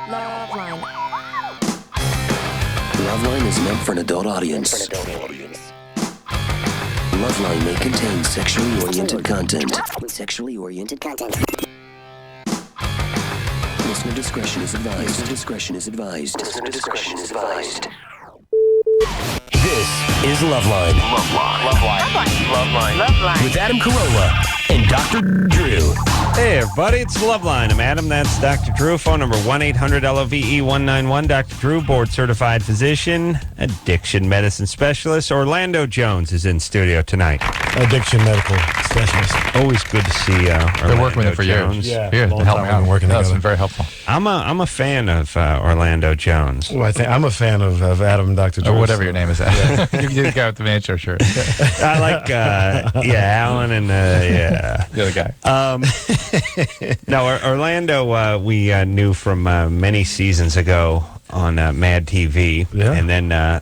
LoveLine. LoveLine is meant for an adult audience. LoveLine may contain sexually oriented content. Listener discretion is advised. This is LoveLine. LoveLine. With Adam Carolla and Dr. Drew. Hey, everybody, it's LoveLine. I'm Adam. That's Dr. Drew. Phone number 1-800-LOVE-191. Dr. Drew, board-certified physician, addiction medicine specialist. Orlando Jones is in studio tonight. Addiction medical specialist. Always good to see Been working with him for Jones. years. Yeah, Here, long help time me we've out. been working That's together. been very helpful. I'm a fan of Orlando Jones. Well, I'm a fan of Adam and Dr. Drew. Or whatever your name is. You're the guy with the mancho shirt. I like, Alan and, The other guy. No, Orlando, we knew from many seasons ago on Mad TV, Yeah. and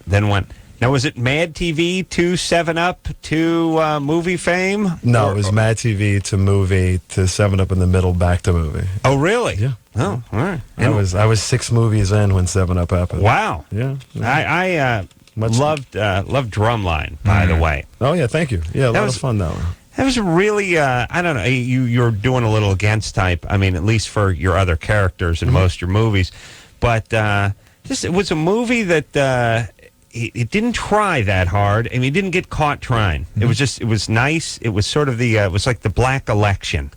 then went. Now, was it Mad TV to 7-Up to movie fame? No, it was Mad TV to movie to 7-Up in the middle, back to movie. Oh, really? Yeah. Oh, all right. I was 6 movies in when 7-Up happened. Wow. Yeah. I loved Drumline, by the way. Oh, yeah, thank you. Yeah, a lot was- of fun, though. That was really, I don't know, you're doing a little against type, I mean, at least for your other characters in most of your movies. But it was a movie that it didn't try that hard, and he didn't get caught trying. It was nice. It was sort of it was like the Black Election.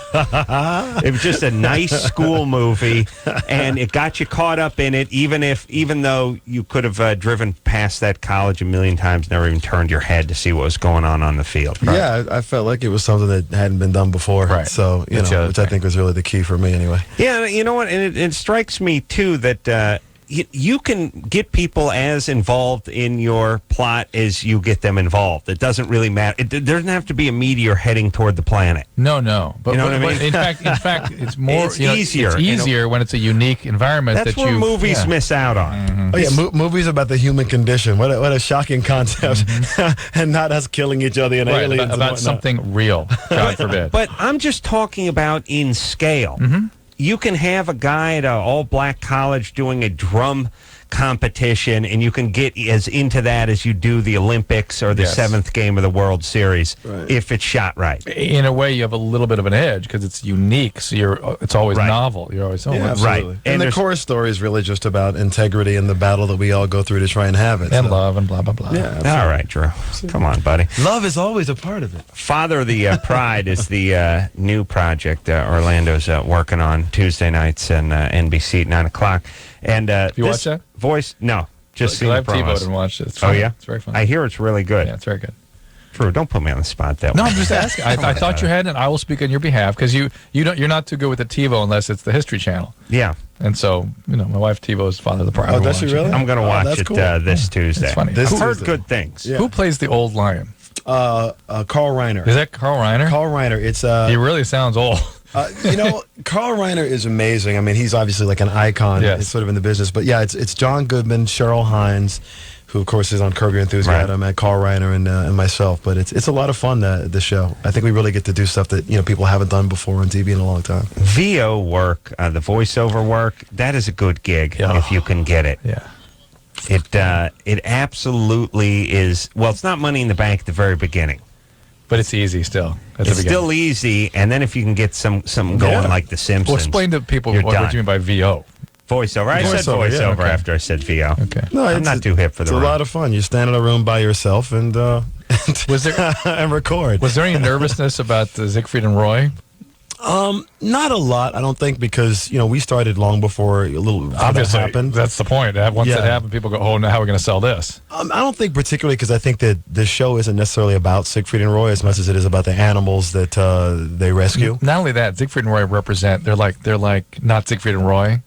It was just a nice school movie, and it got you caught up in it, even though you could have driven past that college a million times, never even turned your head to see what was going on the field. Right? Yeah, I felt like it was something that hadn't been done before. Right. So, That's the other which I thing. think was really the key for me anyway. Yeah, you know what? And it strikes me, too, that you can get people as involved in your plot as you get them involved. It doesn't really matter. It doesn't have to be a meteor heading toward the planet. No. But, You know what I but mean? in fact, it's more. It's easier. It's easier when it's a unique environment. That's that where you movies miss out on. Oh, yeah, movies about the human condition. What a shocking concept. And not us killing each other and Right, aliens and about whatnot. something real. God forbid. But I'm just talking about in scale. You can have a guy at an all-black college doing a drum competition, and you can get as into that as you do the Olympics or the Yes. 7th game of the World Series, Right. if it's shot right. In a way, you have a little bit of an edge because it's unique. So it's always Right. novel. You're always Yeah, that's- absolutely. Right. And, And the there's- core story is really just about integrity and the battle that we all go through to try and have it. and so. love and blah blah blah. Yeah, absolutely. All right, Drew. Come on, buddy. Love is always a part of it. Father of the Pride is the new project Orlando's working on Tuesday nights and NBC at 9 o'clock. And You this watch that? Voice? No, just seen I've the TiVoed promos. and watched it. It's Oh, fun. yeah? It's very fun. I hear it's really good. Yeah, it's very good. Drew, don't put me on the spot that No, way. I'm just asking. I thought you had, and I will speak on your behalf because you're not too good with the TiVo unless it's the History Channel. Yeah, And so, my wife TiVo's Father of the Pride. Oh, We'll does she watch it. really? I'm going to Oh, watch that's it cool. this Tuesday. It's funny. This Who heard Tuesday. good things? Yeah. Who plays the old lion? Carl Reiner. Is that Carl Reiner? Carl Reiner. It's He really sounds old. Carl Reiner is amazing. I mean, he's obviously like an icon. Yes. He's sort of in the business. But yeah, it's John Goodman, Cheryl Hines, who of course is on Curb Your Enthusiasm, and Carl Reiner and myself. But it's a lot of fun, the show. I think we really get to do stuff that people haven't done before on TV in a long time. VO work, the voiceover work, that is a good gig if you can get it. Yeah. It absolutely is. Well, it's not Money in the Bank at the very beginning. But it's easy still. At the It's beginning. still easy, and then if you can get some going Yeah. like The Simpsons. Well, explain to people you're what done. you mean by VO. Voiceover. I said Voiceover, yeah, voiceover okay. after I said VO. Okay. No, I'm not too hip for the It's a role. lot of fun. You stand in a room by yourself and Was there and record. was there any nervousness about Siegfried and Roy? Not a lot, I don't think, because we started long before that Obviously, happened. that's the point. Once Yeah. it happened, people go, "Oh, now how are we going to sell this?" I don't think particularly because I think that the show isn't necessarily about Siegfried and Roy as much as it is about the animals that they rescue. Not only that, Siegfried and Roy represent. They're like not Siegfried and Roy.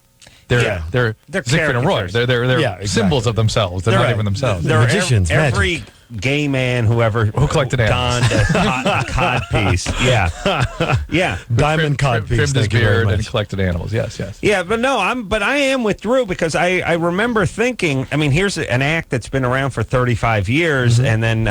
Yeah. They're They're Siegfriid and Roy. caricatures. They're Yeah, exactly. symbols of themselves. They're not even themselves. They're magicians, every gay man who collected donned a cod piece. Yeah. Yeah. Diamond cod piece. Trimmed his Thank you very beard and much. collected animals. Yes. Yeah, but no, I am with Drew because I remember thinking, I mean, here's an act that's been around for 35 years, and then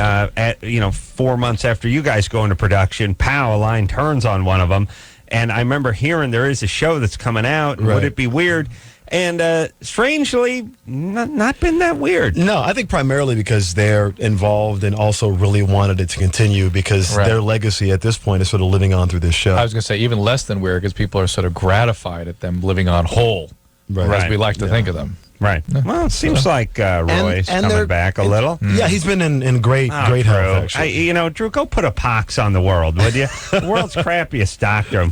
4 months after you guys go into production, pow, a line turns on one of them. And I remember hearing there is a show that's coming out. And would Right. it be weird And strangely, not been that weird. No, I think primarily because they're involved and also really wanted it to continue because Right. their legacy at this point is sort of living on through this show. I was going to say even less than weird because people are sort of gratified at them living on whole, Right. as we like to think of them. Right. Well, it seems like Roy's and coming they're- back a little. Yeah, he's been in great Oh, health, Drew. actually. Drew, go put a pox on the world, would you? The world's crappiest doctor.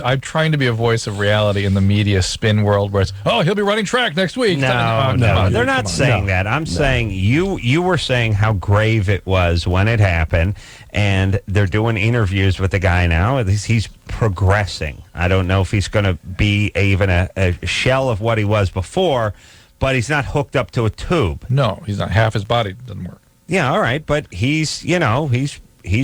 I'm trying to be a voice of reality in the media spin world where it's, oh, he'll be running track next week. No, Come on, they're come not on. saying that. I'm saying you were saying how grave it was when it happened, and they're doing interviews with the guy now. He's progressing. I don't know if he's going to be even a shell of what he was before, but he's not hooked up to a tube. No, he's not. Half his body doesn't work. Yeah, all right, but he's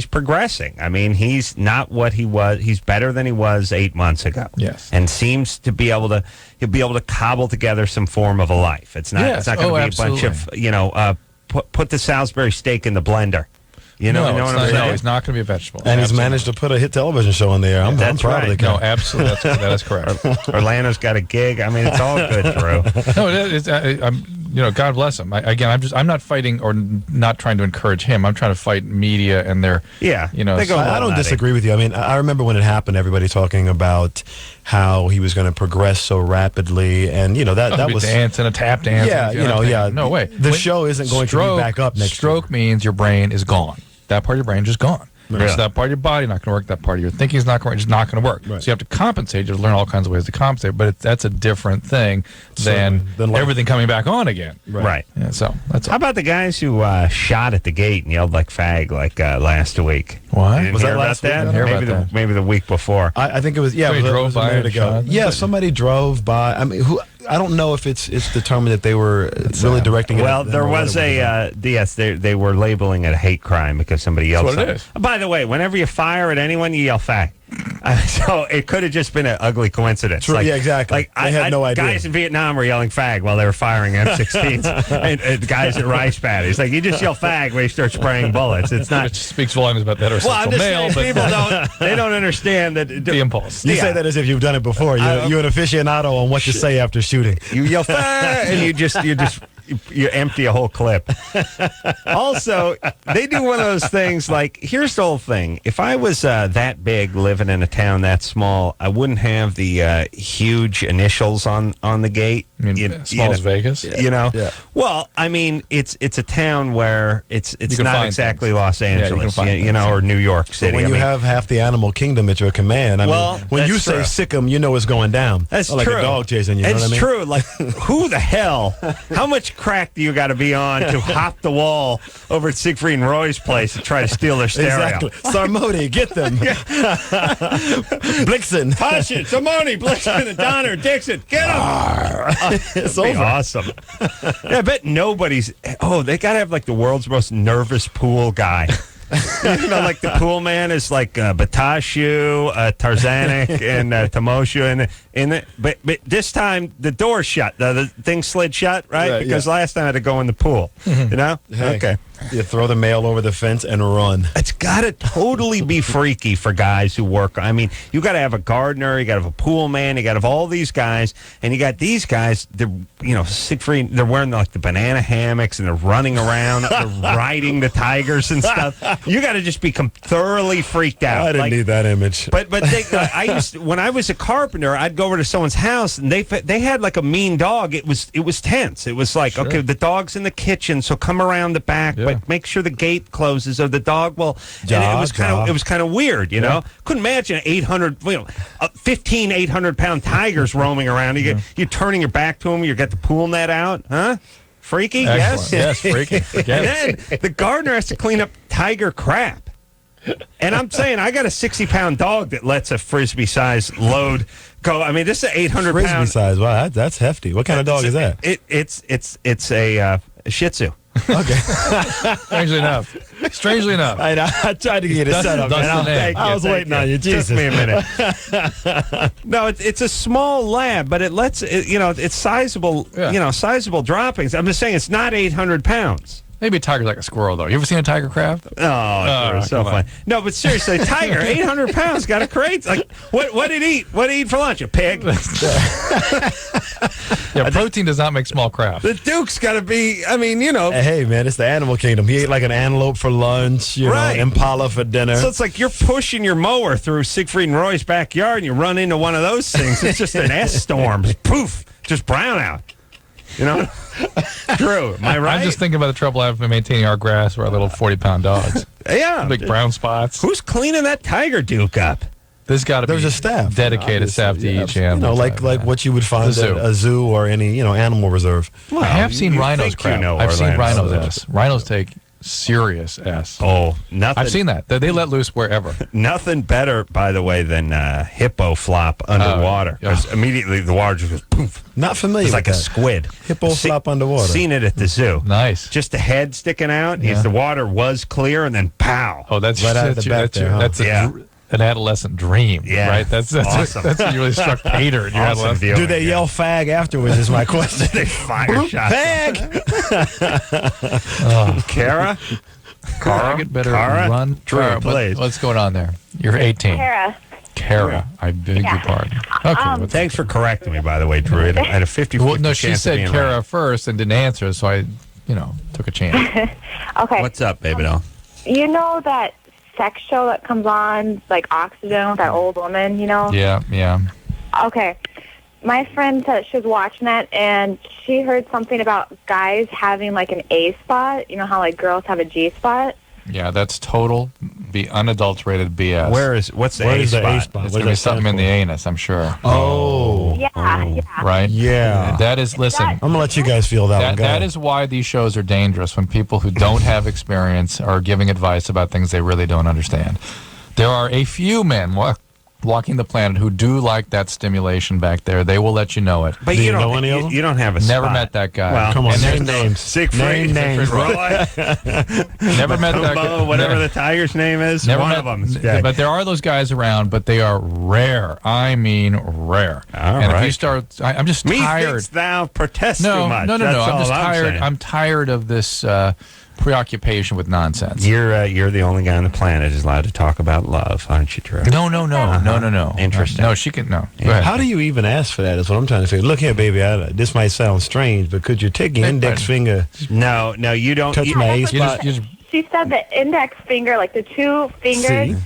progressing. I mean, he's not what he was. He's better than he was 8 months ago. Yes. And seems to be able to, he'll be able to cobble together some form of a life. It's not, Yes. it's not going to be absolutely. a bunch of, put the Salisbury steak in the blender. You know no, what I'm saying? no, he's not going to be a vegetable. And he's Absolutely. managed to put a hit television show on the air. I'm That's proud right. of the No, guy. absolutely. That is correct. Orlando's got a gig. I mean, it's all good, Drew. No, I'm, God bless him. I'm not fighting or not trying to encourage him. I'm trying to fight media and their, Yeah, they go I don't nutty. disagree with you. I mean, I remember when it happened, everybody talking about how he was going to progress so rapidly, and that was dancing, a tap dance. Yeah, No way. The show isn't going to be back up next Stroke means your brain is gone. That part of your brain just gone. Really? So that part of your body not going to work. That part of your thinking is not going to work. It's not going to work. Right. So you have to compensate. You have to learn all kinds of ways to compensate. But that's a different thing than like- everything coming back on again. Right. Yeah, so that's How all. about the guys who shot at the gate and yelled like fag last week? What? You didn't Was that hear last about week? that? I didn't hear maybe about that. maybe the week before. I think it was Somebody it drove was a by minute and ago. shot? Yeah, somebody drove by. I mean, I don't know if it's determined that they were really directing it. Well, at them there or was what it yes, they were labeling it a hate crime because somebody yelled That's what it something. By the way, whenever you fire at anyone, you yell fag. So it could have just been an ugly coincidence. True, yeah, exactly. Like They had no idea. Guys in Vietnam were yelling fag while they were firing M16s, and guys at rice paddies. Like you just yell fag when you start spraying bullets. It's not. Which speaks volumes about that Well, I'm heterosexual just male, saying, but people they don't understand that the impulse. You Yeah. say that as if you've done it before. You're an aficionado on what to say after shooting. You yell fire, and you empty a whole clip. Also, they do one of those things like, here's the whole thing. If I was that big living in a town that small, I wouldn't have the huge initials on the gate. I mean, small as Vegas. You know? Yeah. Well, I mean, it's a town where it's can not find exactly things. Los Yeah, you can Angeles, find you know, things, or New York But City. when I you mean, have half the animal kingdom at your command, I Well, mean, when that's you say true. sick 'em, you know it's going down. That's like true. a dog chasing you. You know It's what I mean? true. Like, who the hell? How much crack do you got to be on to hop the wall over at Siegfried Roy's place and try to steal their stereo? Exactly. Sarmoti, get them. Blixen. Pasha, Simone, Blitzen, and Donner, Dixon, get them! It's Be over. awesome. Yeah, I bet nobody's. Oh, they got to have like the world's most nervous pool guy. You know, like the pool man is like Batashu, Tarzanik, and Tamosha, but this time the door's shut. The thing slid shut, right? Right, Because yeah. last time I had to go in the pool. You know? Hey, Okay. You throw the mail over the fence and run. It's got to totally be freaky for guys who work. I mean, you got to have a gardener, you got to have a pool man, you got to have all these guys, and you got these guys. They're Siegfried. They're wearing like the banana hammocks and they're running around, they're riding the tigers and stuff. You got to just become thoroughly freaked out. I didn't need that image. But when I was a carpenter, I'd go over to someone's house and they had like a mean dog. It was tense. It was like, okay, the dog's in the kitchen, so come around the back, but make sure the gate closes or the dog will. And it was kind of weird, you know. Couldn't imagine 15 800-pound tigers roaming around. You're turning your back to them. You got the pool net out, huh? Freaky, Excellent. yes, Yes, freaky. Forget And then the gardener has to clean up tiger crap. And I'm saying I got a 60-pound dog that lets a frisbee-sized load go. I mean, this is an 800-pound Frisbee size. Wow, that's hefty. What kind of dog is that? It's a Shih Tzu. Okay. Strangely enough. I tried to get it set up. That's man. the name. I was waiting on you. Jesus. Took me a minute. No, it's a small lab, but it's sizable. Yeah. Sizable droppings. I'm just saying it's not 800 pounds. Maybe a tiger's like a squirrel, though. You ever seen a tiger crab? Oh, it was so fun. No, but seriously, tiger, 800 pounds, got a crate. Like, what did he eat? What did he eat for lunch? A pig? Yeah, protein does not make small craft. The Duke's got to be, I mean, you know. Hey, man, it's the animal kingdom. He ate like an antelope for lunch, you know, impala for dinner. So it's like you're pushing your mower through Siegfried Roy's backyard and you run into one of those things. It's just an S-storm. Poof, just brown out. You know? Drew, am I right? I'm just thinking about the trouble I have in maintaining our grass with our little 40-pound dogs. Yeah. Big brown spots. Who's cleaning that tiger Duke up? There's got to be There's a staff. dedicated staff to each animal. You know, like what you would find at a zoo or any, animal reserve. Well, I have seen rhinos crap. I've seen rhinos S. Rhinos take serious S. Oh, nothing. I've seen that. They let loose wherever. Nothing better, by the way, than hippo flop underwater. Yeah. 'Cause immediately the water just goes poof. Not familiar It's like with a that. squid. Hippo flop underwater. Seen it at the zoo. Nice. Just the head sticking out. Yeah. The water was clear, and then pow. Oh, that's Right out of the back there, huh? that's an adolescent dream, Yeah. right? That's Awesome. That's what you really struck Peter in your Awesome adolescence. view. Do they yell fag afterwards is my question. They fire shots. Fag! Kara? Cara, get better Cara? run. Drew, Cara, please. what's going on there? You're 18. Kara. I beg your pardon. Okay. Thanks for correcting me, by the way, Drew. I had a 50-50 Well, no, she chance of said being Kara right. first and didn't answer, so I, took a chance. Okay. What's up, baby doll? You know that sex show that comes on, like Oxygen with that old woman, Yeah. Okay. My friend said she was watching that, and she heard something about guys having, like, an A spot. You know how, like, girls have a G spot? Yeah, that's total, unadulterated BS. What's the Where A is the spot? A spot? It's What going to be does that something in stand the for? anus, I'm sure. Oh. Yeah. Right? Yeah. That is, listen, I'm going to let you guys feel that one. Go that ahead. is why these shows are dangerous, when people who don't have experience are giving advice about things they really don't understand. There are a few men walking the planet who do like that stimulation back there. They will let you know it. But Do you you don't know any of them? You don't have a Never spot. met that guy. Well, Come on, And there's name names. Siegfried Name Roy. Never met that guy. Whatever the tiger's name is. Never one met, of them. is gay. But there are those guys around, but they are rare. I mean, rare. All and if right. you start, I'm just tired. Methinks thou protest too No. much. I'm That's just all tired. saying. I'm tired of this preoccupation with nonsense. You're the only guy on the planet who's allowed to talk about love, aren't you, Drew? No. Interesting. No, she can. No. Go ahead. How do you even ask for that is what I'm trying to figure. Look here, baby, this might sound strange, but could you take your index finger, No, you don't. touch you- my A You spot? just She said the index finger, like the two fingers,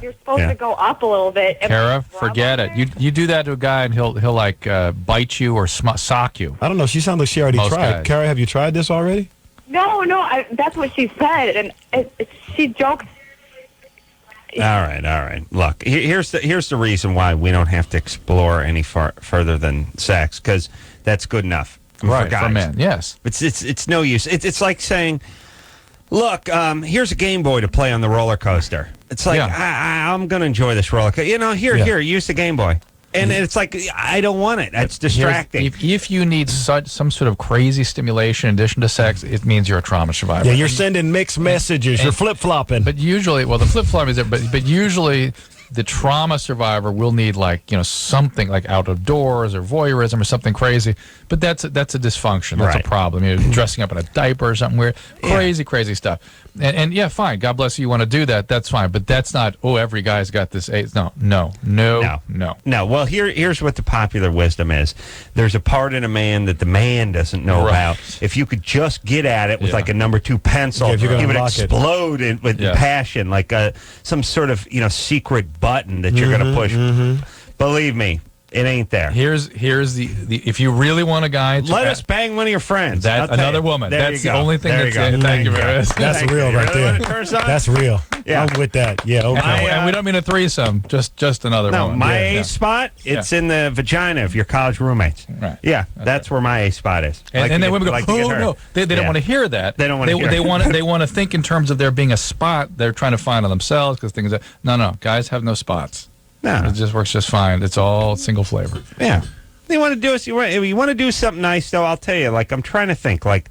you're supposed Yeah. to go up a little bit. and Kara, rub forget on it. there. You do that to a guy and he'll like bite you or sock you. I don't know. She sounds like she already Most tried. guys. Kara, have you tried this already? No, that's what she said, and she jokes. All right. Look, here's the reason why we don't have to explore any further than sex, because that's good enough for guys. For men, yes. It's no use. It's like saying, look, here's a Game Boy to play on the roller coaster. It's like I'm going to enjoy this roller coaster. Here, use the Game Boy. And it's like, I don't want it. That's distracting. If you need some sort of crazy stimulation in addition to sex, it means you're a trauma survivor. Yeah, you're sending mixed messages. You're flip-flopping. But usually, well, the flip flop is there, but usually the trauma survivor will need something like out of doors or voyeurism or something crazy. But that's a dysfunction. That's Right. a problem. You're dressing up in a diaper or something weird. Crazy stuff. And yeah, fine. God bless you. You want to do that. That's fine. But that's not, every guy's got this AIDS. No. No. Well, here's what the popular wisdom is. There's a part in a man that the man doesn't know about. If you could just get at it with like a number 2 pencil, Yeah, if you're gonna he would unlock it. explode with passion, like some sort of secret button that you're going to push. Believe me, it ain't there. Here's the if you really want a guy to Let us bang one of your friends. that I'll tell another you. woman. There That's you the go. only thing There that's you go. it. Thank you very much. That's Thank real you. right Really there. want to turn us on? That's real. Yeah. I'm with that. Yeah, okay. And we don't mean a threesome, just another No, woman. my Yeah. A spot, it's in the vagina of your college roommates. Right. Yeah, that's where my A spot is. And then women go, like to get oh hurt. no, they don't Yeah. want to hear that. They don't want to hear They it. want they want to think in terms of there being a spot they're trying to find on themselves because things. No, guys have no spots. No. It just works just fine. It's all single flavor. Yeah. You want to do it? You want to do something nice, though? I'll tell you. Like I'm trying to think, like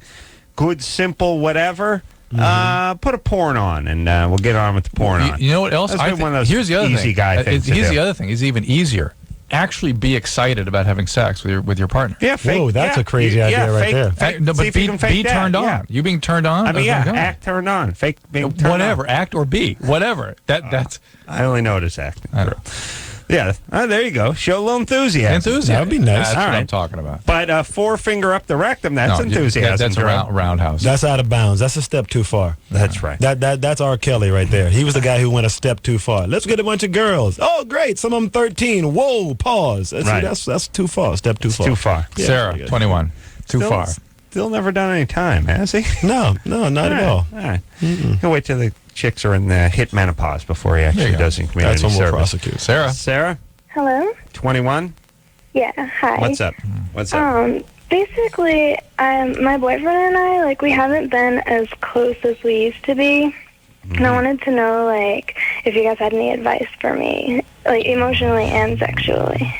good, simple, whatever. Put a porn on, and we'll get on with the porn on. You know what else? That's been one of those here's the other easy thing. guy things to Here's do. the other thing. It's even easier. actually be excited about having sex with your partner. Yeah, fake, Whoa, that's a crazy yeah, idea right fake, there. Fake, No, see but if you can fake be that. turned on. Yeah. You being turned on. I mean, yeah, Okay. act turned on. Fake being turned Whatever, on. act or be, whatever. That's I only know it as acting. I know. Yeah, there you go. Show a little enthusiasm. Enthusiasm. That would be nice. That's All what right. I'm talking about. But forefinger up the rectum, that's No, enthusiasm. That's a Drew. roundhouse. That's out of bounds. That's a step too far. That's right. That's R. Kelly right there. He was the guy who went a step too far. Let's get a bunch of girls. Oh, great. Some of them 13. Whoa, pause. Right. That's too far. Step too far. Too far. Yeah, Sarah, yeah. 21. Too Still- far. Still never done any time, has he? No, not at all. All right. He'll wait till the chicks are in the hit menopause before he There actually you go. does some community That's when we'll service. prosecute. Sarah. Sarah, Hello? 21. Yeah, hi. What's up? What's up? Basically, my boyfriend and I, like, we haven't been as close as we used to be. And I wanted to know, like, if you guys had any advice for me, like, emotionally and sexually.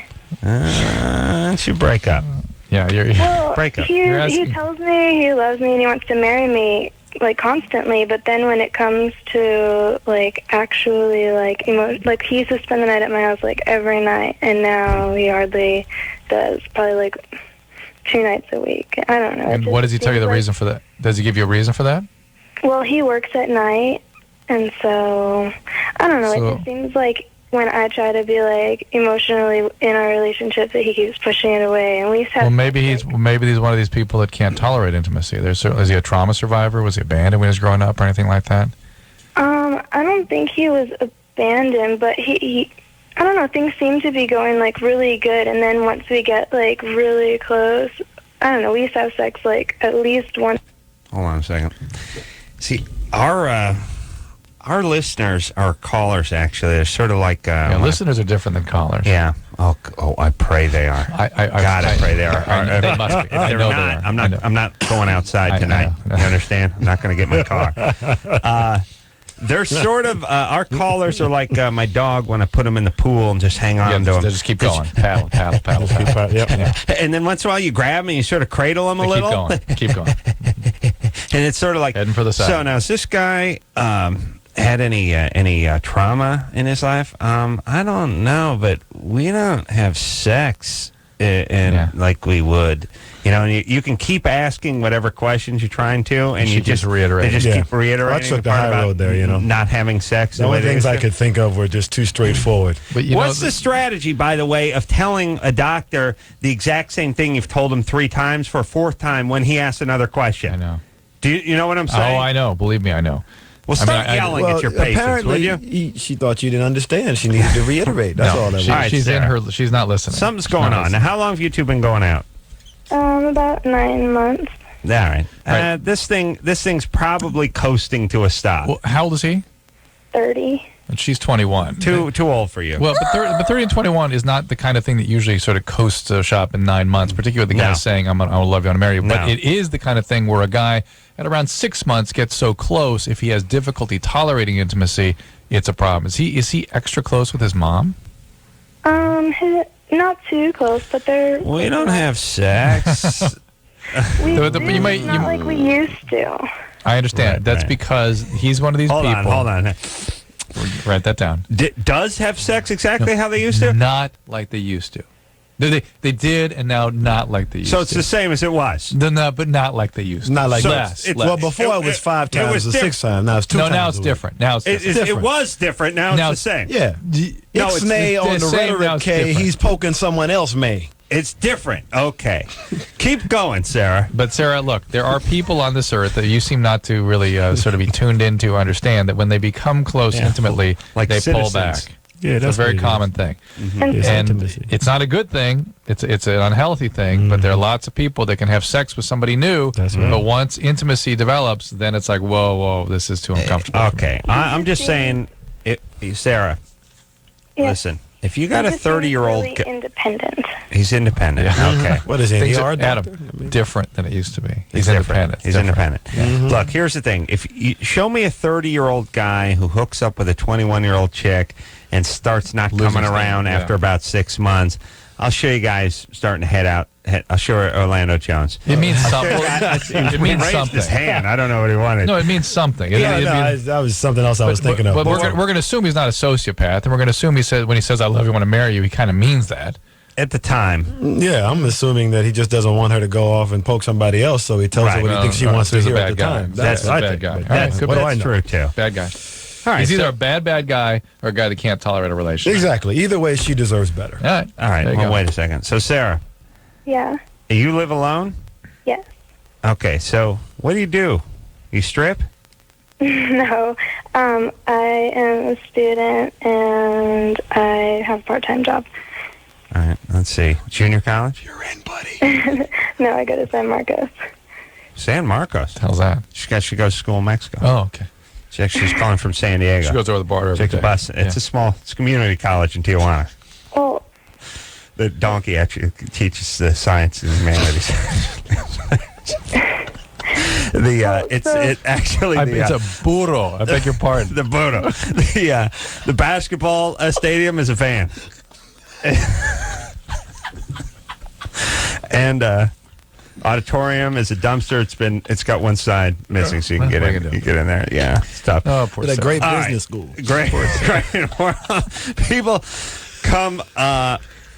Should break up. Yeah, you're. Well, Break up. he You're asking- tells me he loves me and he wants to marry me, like, constantly, but then when it comes to, like, actually, like, like, he used to spend the night at my house, like, every night, and now he hardly does, probably, like, 2 nights a week. I don't know. And what does he tell you the reason for that? Does he give you a reason for that? Well, he works at night, and so, I don't know, So- it just seems like when I try to be, like, emotionally in our relationship that he keeps pushing it away, and we used to have Well, maybe he's one of these people that can't tolerate intimacy. Is he a trauma survivor? Was he abandoned when he was growing up or anything like that? I don't think he was abandoned, but he I don't know, things seem to be going, like, really good, and then once we get, like, really close, I don't know, we used to have sex, like, at least once. Hold on a second. See, our listeners, our callers, actually, they're sort of like... Listeners are different than callers. Yeah. Oh, I pray they are. I pray they are. They must be. I They're know not. they are. I'm I know. not. I'm not going outside I tonight. know. You understand? I'm not going to get my car. They're sort of our callers are like my dog when I put him in the pool and just hang on Yeah, to him. they just keep going. Paddle, paddle, paddle, paddle. Yep. And then once in a while you grab him and you sort of cradle him a little. Keep going. And it's sort of like Heading for the side. So now, has this guy had any trauma in his life? I don't know, but we don't have sex like we would. You know, and you can keep asking whatever questions you're trying to, and She you keeps just reiterating. They just Yeah. keep reiterating. I took the part high about road there, you know. not having sex. The only way they things used I to. could think of were just too straightforward. But you What's know, the strategy, by the way, of telling a doctor the exact same thing you've told him 3 times for a 4th time when he asks another question? I know. Do you know what I'm saying? Oh, I know. Believe me, I know. Well, I mean, stop I- yelling at your patients, would apparently, you? she thought you didn't understand. She needed to reiterate. That's all that was. She, All right, she's Sarah. in her. She's not listening. Something's She's going not on. Now, listening. how long have you two been going out? About 9 months. All right. Right. This thing's probably coasting to a stop. Well, how old is he? 30. And she's 21. Too old for you. Well, but 30 and 21 is not the kind of thing that usually sort of coasts a shop in 9 months, particularly the guy No. saying, I will love you, I want to marry you. But No. it is the kind of thing where a guy at around 6 months gets so close, if he has difficulty tolerating intimacy, it's a problem. Is he extra close with his mom? Not too close, but they're... We don't have sex. We But do, you might- not like we used to. I understand. Right, That's right. because he's one of these Hold people. on. Write that down. Does have sex exactly how they used to? Not like they used to. They did, and now not like they used So it's to. the same as it was. But not like they used to. Not like So less. it's- less. Well, before it was 5 it was times or 6 diff- times. Now it's 2 no, times. now it's a week. different. Now it's different. It was different. Now Now it's the same. Yeah. No, it's Ixnay the on the same, now rhetoric it's K, different. he's poking someone else, May. It's different. Okay. Keep going, Sarah. But Sarah, look, there are people on this earth that you seem not to really sort of be tuned in to understand that when they become close intimately, Like they pull citizens. back. Yeah, It's a very common thing. It's And intimacy. it's not a good thing. It's an unhealthy thing, but there are lots of people that can have sex with somebody new. That's right. But once intimacy develops, then it's like, whoa, this is too uncomfortable. for me. Okay. I'm just saying, Sarah, Yeah. listen. If you got a He just seems 30-year-old, really independent. he's independent. Okay. What is it? Things ER are, doctor? Adam, different than it used to be. He's different. independent. He's Different. independent. Look, here's the thing. If you show me a 30-year-old guy who hooks up with a 21-year-old chick and starts not Losing coming steam, around yeah. after about 6 months, I'll show you guys starting to head out. I'll show Orlando Jones. It means something. It It means raised something. his hand. I don't know what he wanted. No, it means something. That was something else I was thinking of. But we're going to assume he's not a sociopath, and we're going to assume he says when he says "I love you, I want to marry you," he kind of means that. At the time, Yeah, I'm assuming that he just doesn't want her to go off and poke somebody else, so he tells her what he thinks she wants to he's a hear at bad the guy. time. That's what a I bad think, guy. but All right, that's good what do bad. I know? true too. Bad guy. All right, He's either so- a bad guy or a guy that can't tolerate a relationship. Exactly. Either way, she deserves better. All right. All right. There you Well, go. wait a second. So, Sarah, Yeah. you live alone? Yes. Okay. So, what do? You strip? No. I am a student and I have a part-time job. All right. Let's see. Junior college? You're in, buddy. No, I go to San Marcos. San Marcos. How's that? She goes to school in Mexico. Oh, okay. She's calling from San Diego. She goes over the border every Takes a day. bus. It's a community college in Tijuana. Well, The donkey actually teaches the science and humanities. It's a burro. I beg your pardon. the Bodo. The basketball stadium is a van. And auditorium is a dumpster. It's got one side missing, so you can get What are you in. gonna do? You get in there. Yeah, it's tough. Oh, poor That Sarah. great All business right. school. Great. People come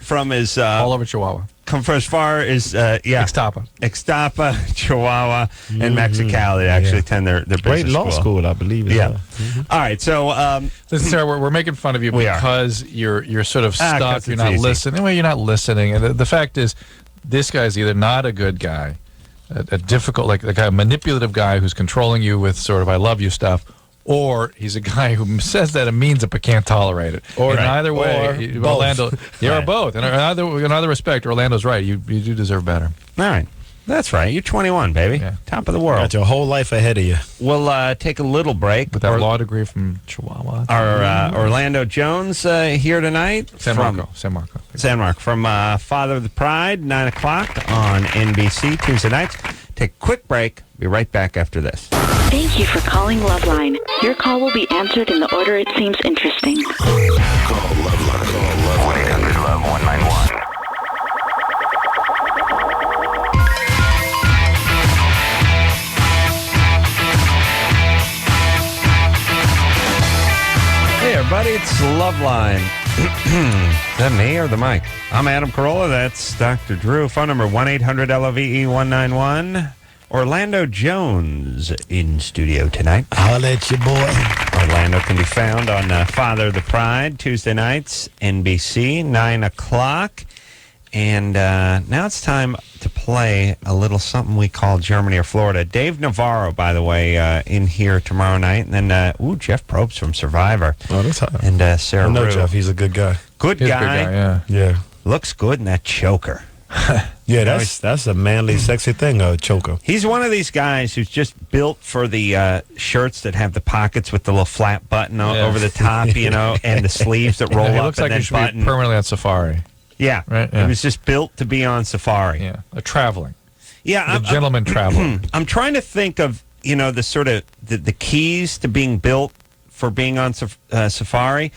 from as all over Chihuahua. come from as far as Ixtapa, Chihuahua, and Mexicali. They actually attend their Great business law school, I believe. Yeah. All right. So Listen, Sarah, we're making fun of you We are. because you're sort of 'cause stuck. it's You're not easy. listening. Well, you're not listening. And the fact is, this guy's either not a good guy, a difficult, like a manipulative guy who's controlling you with sort of "I love you" stuff, or he's a guy who says that and means it but can't tolerate it. Or- in either or way, both. Orlando, or Right. both. And in either respect, Orlando's right. You do deserve better. all right. That's right. You're 21, baby. Yeah. Top of the world. Got your whole life ahead of you. We'll take a little break. With that law degree from Chihuahua, Our Orlando Jones here tonight. San from Marco. San Marco. From Father of the Pride, 9 o'clock on NBC Tuesday nights. Take a quick break. Be right back after this. Thank you for calling LoveLine. Your call will be answered in the order it seems interesting. Call LoveLine. Call 1-800-LOVE-191. Hey, everybody. It's Loveline. Is that me or the mic? I'm Adam Carolla. That's Dr. Drew. Phone number 1-800-LOVE-191. Orlando Jones in studio tonight. I'll at you, boy. Orlando can be found on Father of the Pride, Tuesday nights, NBC, 9 o'clock. And now it's time to play a little something we call Germany or Florida. Dave Navarro, by the way, in here tomorrow night. And then, Jeff Probst from Survivor. Oh, that's hot. And Sarah I know Rue. Jeff. He's a good guy. Good He's a guy. good guy. Yeah. Yeah. Looks good in that choker. Yeah, that's a manly, sexy thing, choker. He's one of these guys who's just built for the shirts that have the pockets with the little flat button Yeah. over the top, and the sleeves that roll He up looks and like then he should button. be permanently on safari. Yeah, Right, It yeah. was just built to be on safari. Yeah, traveling. Yeah, The gentleman traveler. I'm trying to think of the sort of the keys to being built for being on safari.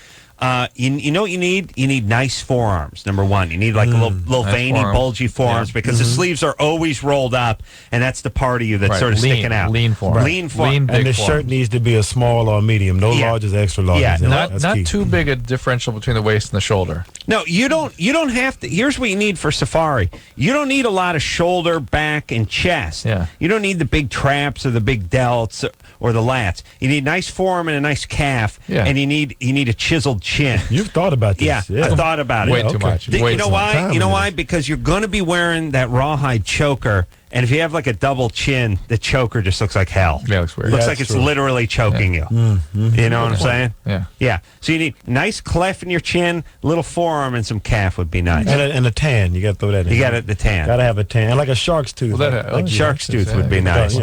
You know what you need? You need nice forearms, number one. You need like little Nice veiny, forearms. bulgy forearms Yeah. because the sleeves are always rolled up, and that's the part of you that's Right, sort of lean, sticking out. lean forearm. Lean forearm. Lean, And big the forearm. shirt needs to be a small or medium. No Yeah. larges, extra larges. Yeah, That's Not key. too big a differential between the waist and the shoulder. No, you don't have to. Here's what you need for safari. You don't need a lot of shoulder, back, and chest. Yeah. You don't need the big traps or the big delts or the lats. You need nice forearm and a nice calf. Yeah. And you need a chiseled chin. You've thought about this. Yeah, I thought about it. Way too okay. much. You Way know too why? time You know it why? is. Because you're going to be wearing that rawhide choker, and if you have like a double chin, the choker just looks like hell. Yeah, it looks weird. Looks Yeah, like that's it's true. literally choking you. You know what I'm saying? Yeah. Yeah. So you need nice cleft in your chin, little forearm, and some calf would be nice. And a tan. You got to throw that in. You got it, the tan. Got to have a tan. Like a shark's tooth. Well, that- like Shark's tooth would be yeah. nice.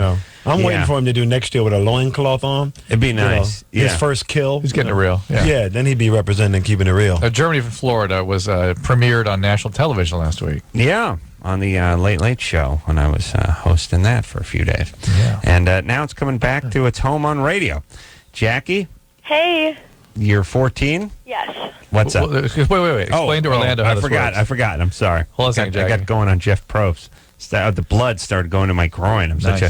I'm Yeah. waiting for him to do next year with a loincloth on. It'd be nice. His Yeah. first kill. He's getting it real. Yeah. Yeah, then he'd be representing keeping it real. Germany from Florida was premiered on national television last week. Yeah, on the Late Late Show when I was hosting that for a few days. Yeah. And now it's coming back to its home on radio. Jackie, Hey. You're 14? Yes. What's up? Wait. Explain to Orlando how I this forgot. works. I forgot. I'm sorry. Hold on a second, I got Jackie. going on Jeff Probst. The blood started going to my groin. I'm such a,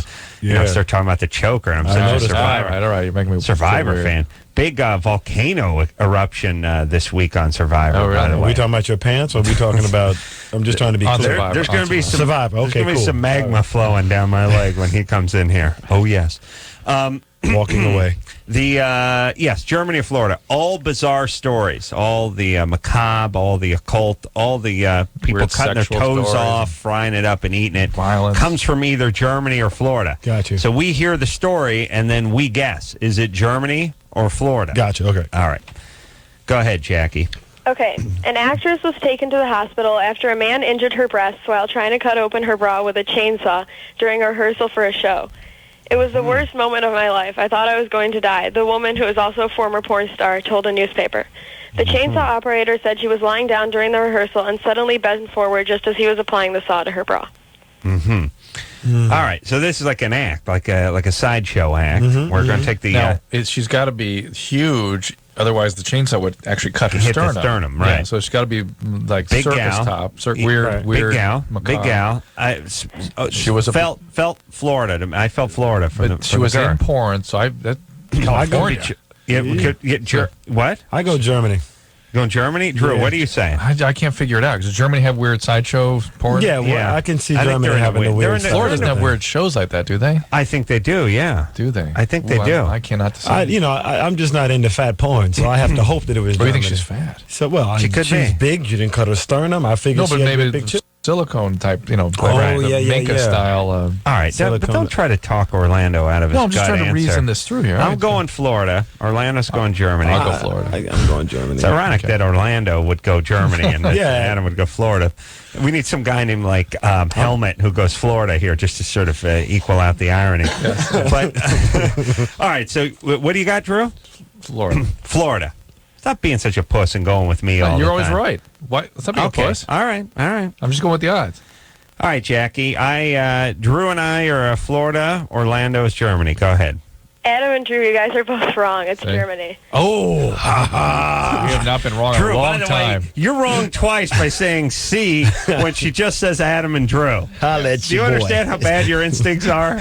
start talking about the choker. I'm such a noticed Survivor. All right. You're making me Survivor feel weird. fan. Big volcano eruption this week on Survivor. Oh, really? By the Are way. we talking about your pants, or are we talking about? I'm just trying to be On clear. Survivor. There's going to be some Survivor. There's Okay, going to be cool. some magma flowing down my leg when he comes in here. Oh yes. Walking away. Yes, Germany and Florida, all bizarre stories, all the macabre, all the occult, all the people Weird cutting their sexual toes stories. off, frying it up and eating it. Violence. Comes from either Germany or Florida. Gotcha. So we hear the story and then we guess, is it Germany or Florida? Gotcha. Okay. All right. Go ahead, Jackie. Okay, an actress was taken to the hospital after a man injured her breasts while trying to cut open her bra with a chainsaw during a rehearsal for a show. It was the worst moment of my life. I thought I was going to die. The woman, who is also a former porn star, told a newspaper. The chainsaw operator said she was lying down during the rehearsal and suddenly bent forward just as he was applying the saw to her bra. All right. So this is like an act, like a sideshow act. We're going to take the Now, she's got to be huge, otherwise the chainsaw would actually cut her Hit the sternum. sternum, Yeah, right. so she's got to be like big circus gal. top, Right. weird, big gal, macabre. big gal. She was a- felt Florida. I felt Florida from But the. she from was the in girl. porn, so California. Yeah, we could get what? I go Germany. Going Germany? Drew, Yeah. what are you saying? I can't figure it out. Does Germany have weird sideshow porn? Yeah, well, Yeah. I can see I think Germany they're in having the the way- they're weird in the- stuff. Florida doesn't have weird shows like that, do they? I think they do, yeah. Do they? I think they Ooh, do. I cannot decide. I'm just not into fat porn, so I have to hope that it was What do you Germany. think she's fat? So, well, She could she's be. big. You didn't cut her sternum. I figured No, but she had maybe big chest. silicone type, the yeah, Minka yeah. style. All right, but Silicone. don't try to talk Orlando out of his No, I'm just gut trying to answer. reason this through here. I'm going Florida. Orlando's going Germany. I'll go Florida. I'm going Germany. It's ironic that Orlando would go Germany and that Yeah. Adam would go Florida. We need some guy named Helmet who goes Florida here just to sort of equal out the irony. But all right, so what do you got, Drew? Florida. Florida. Stop being such a puss and going with me all You're the always time. right. Why? Stop being a Okay. puss. All right. I'm just going with the odds. All right, Jackie. Drew and I are Florida. Orlando is Germany. Go ahead. Adam and Drew, you guys are both wrong. It's See? Germany. Oh, We have not been wrong in Drew, a by long the time. way, you're wrong twice by saying C when she just says Adam and Drew. Holla at Do you your boy. understand how bad your instincts are?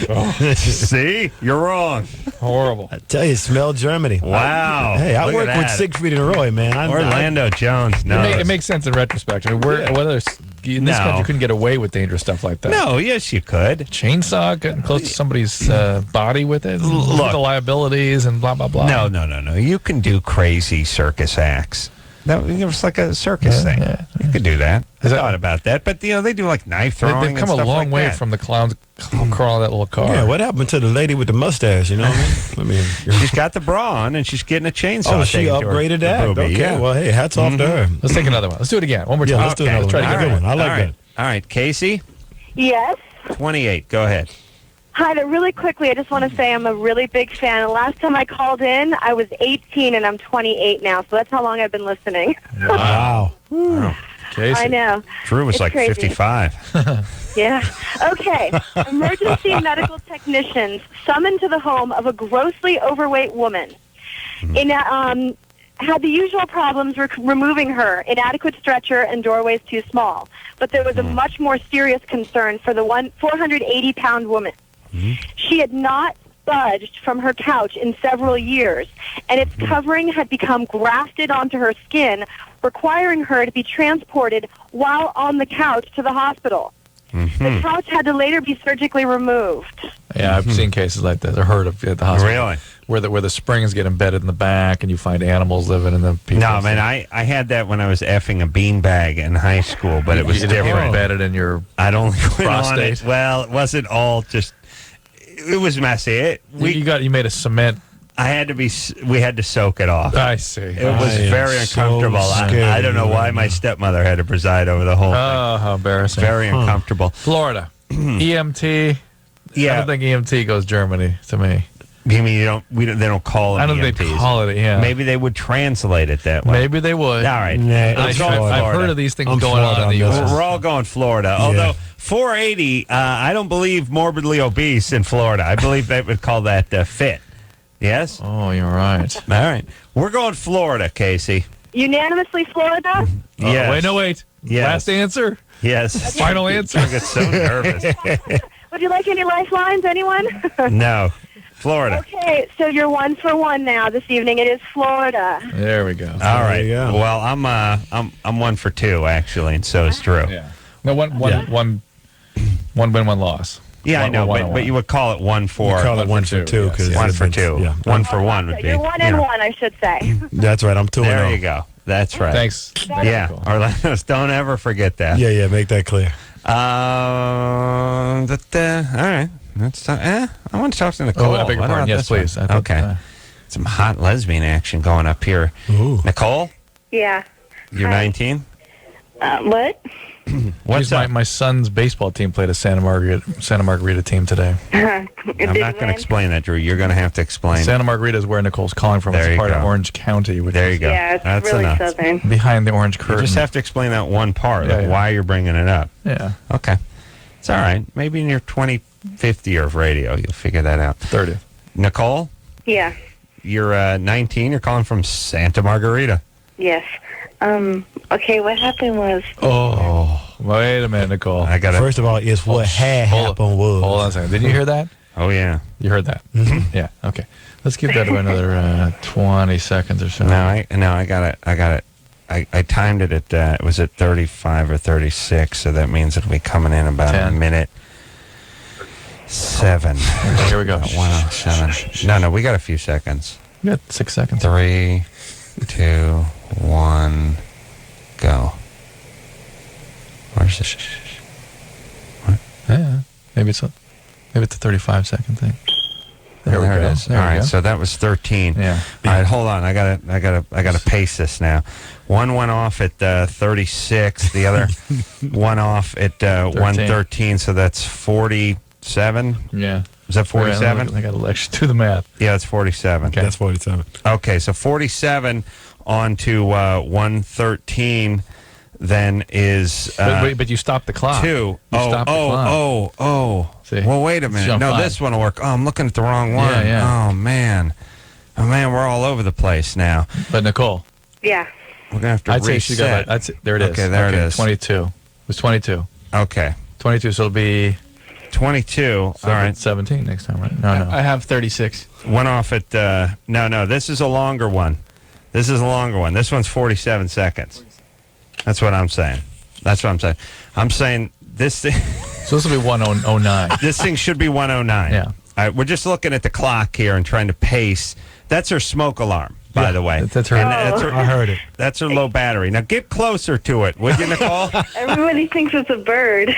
See? You're wrong. Horrible. I tell you, smell Germany. Wow. Hey, I Look work at with that. Siegfried and Roy, man. Orlando Jones knows. It makes sense in retrospect. I mean, whether in this No. country you couldn't get away with dangerous stuff like that. No, yes, you could. Chainsaw, getting close to somebody's body with it. Look. Look, the liabilities and blah, blah, blah. No. You can do crazy circus acts. That it was like a circus thing. yeah. You could do that. I Is that- thought about that, but they do like knife throwing. They've come and a stuff long like way that. from the clowns crawling that little car. Yeah, what happened to the lady with the mustache? You know what I mean? She's got the bra on and she's getting a chainsaw. Oh, she taken to her- upgraded her that. boobie. Okay, Yeah. well, hey, hats off to her. Let's take another one. Let's do it again. One more time. Yeah, let's do another Try one. to That's get a good one. I like All right. All right, Casey, Yes. 28. Go ahead. Hi there. Really quickly, I just want to say I'm a really big fan. Last time I called in, I was 18, and I'm 28 now, so that's how long I've been listening. Wow. Casey. I know. Drew was It's like crazy. 55. Yeah. Okay. Emergency medical technicians summoned to the home of a grossly overweight woman. Had the usual problems removing her, inadequate stretcher and doorways too small. But there was a much more serious concern for the 480-pound woman. She had not budged from her couch in several years, and its covering had become grafted onto her skin, requiring her to be transported while on the couch to the hospital. The couch had to later be surgically removed. Yeah, I've seen cases like that. I've heard of at the hospital. Really? Where the springs get embedded in the back and you find animals living in the people. No, man, I had that when I was effing a beanbag in high school, but it was You different. embedded in your I'd only went on prostate. it. Well, it wasn't all just. It was messy. you made a cement. We had to soak it off. I see. It was I am very so uncomfortable. scared I don't know of you why right my now. stepmother had to preside over the whole thing. Oh, how embarrassing. Very uncomfortable. Florida. EMT. I Yeah. don't think EMT goes Germany to me. You mean they don't call them I don't think they EMTs. call it, yeah. Maybe they would translate it that way. Maybe they would. All right. Nah, I've Let's go with I've Florida. heard of these things I'm going on Florida in the on this U.S. We're all going Florida. Although 480, I don't believe morbidly obese in Florida. I believe they would call that fit. Yes? Oh, you're right. All right. We're going Florida, Casey. Unanimously Florida? Yes. Wait. Yes. Last answer? Yes. Final answer? I get so nervous. Would you like any lifelines, anyone? No. Florida. Okay, so you're 1 for 1 now this evening. It is Florida. There we go. All right. you go. Well, I'm 1 for 2 actually, and so is Drew. Yeah. No, one win, one loss. Yeah, I know, One, but you would call it 1 for You call it 1 for 2 yes, because yes. 1 for 2. Yeah, 1 for 1 would be. You're 1 and 1, I should say. that's right. I'm 2 and There 0. you go. That's right. Thanks. Yeah, Orlando, don't ever forget that. Yeah, make that clear. All right. I want to talk to Nicole. Oh, I beg your What pardon. about Yes, this one? please. I thought, Okay. Some hot lesbian action going up here. Ooh. Nicole, Yeah. you're Hi. 19? What? What's up? My son's baseball team played a Santa Margarita team today. I'm not going to explain that, Drew. You're going to have to explain. Santa Margarita is where Nicole's calling from. There It's you part of go. Orange County, which There you is go. Yeah, it's That's really enough. southern. behind the orange You curtain. just have to explain that one part, Yeah, like yeah. why you're bringing it up. Yeah, Okay. It's all right. Maybe in your 25th year of radio, you'll figure that out. 30th. Nicole, Yeah. you're 19. You're calling from Santa Margarita. Yes. Okay, what happened was... Oh, wait a minute, Nicole. I got First of all, it's what had happened was. Hold on a second. Did you hear that? Oh, yeah. You heard that? Yeah. Okay. Let's keep that to another 20 seconds or so. I got it. I timed it at, it was at 35 or 36, so that means it'll be coming in about 10. a minute. 7. Okay, here we go. 107. No, we got a few seconds. We got 6 seconds. 3, 2, 1, go. Where's this? Yeah. Maybe it's a 35-second thing. There we it go. is. There All we right, go. so that was 13. Yeah. All right, hold on. I gotta pace this now. One went off at 36. The other one off at 113. So that's 47. Yeah. Is that 47? I got to lecture do the math. Yeah, it's 47. Okay. That's 47. Okay, so 47 on to 113 then is But you stopped the clock. 2. You stopped the clock. See? See? Well, wait a minute. Jump No, 5. this one will work. Oh, I'm looking at the wrong one. Yeah. Oh, man. We're all over the place now. But Nicole, Yeah. We're going to have to I'd reset. say she got there it is. Okay, there it is. 22. It was 22. Okay. 22, so it'll be 22. All right. 17 next time, right? No. I have 36. Went off at, no, this is a longer one. This one's 47 seconds. That's what I'm saying. I'm saying this thing, So this will be 109. this thing should be 109. Yeah. All right, we're just looking at the clock here and trying to pace. That's her smoke alarm, by the way. That's her. And that's her, I heard it. That's her low battery. Now get closer to it, would you, Nicole? Everybody thinks it's a bird.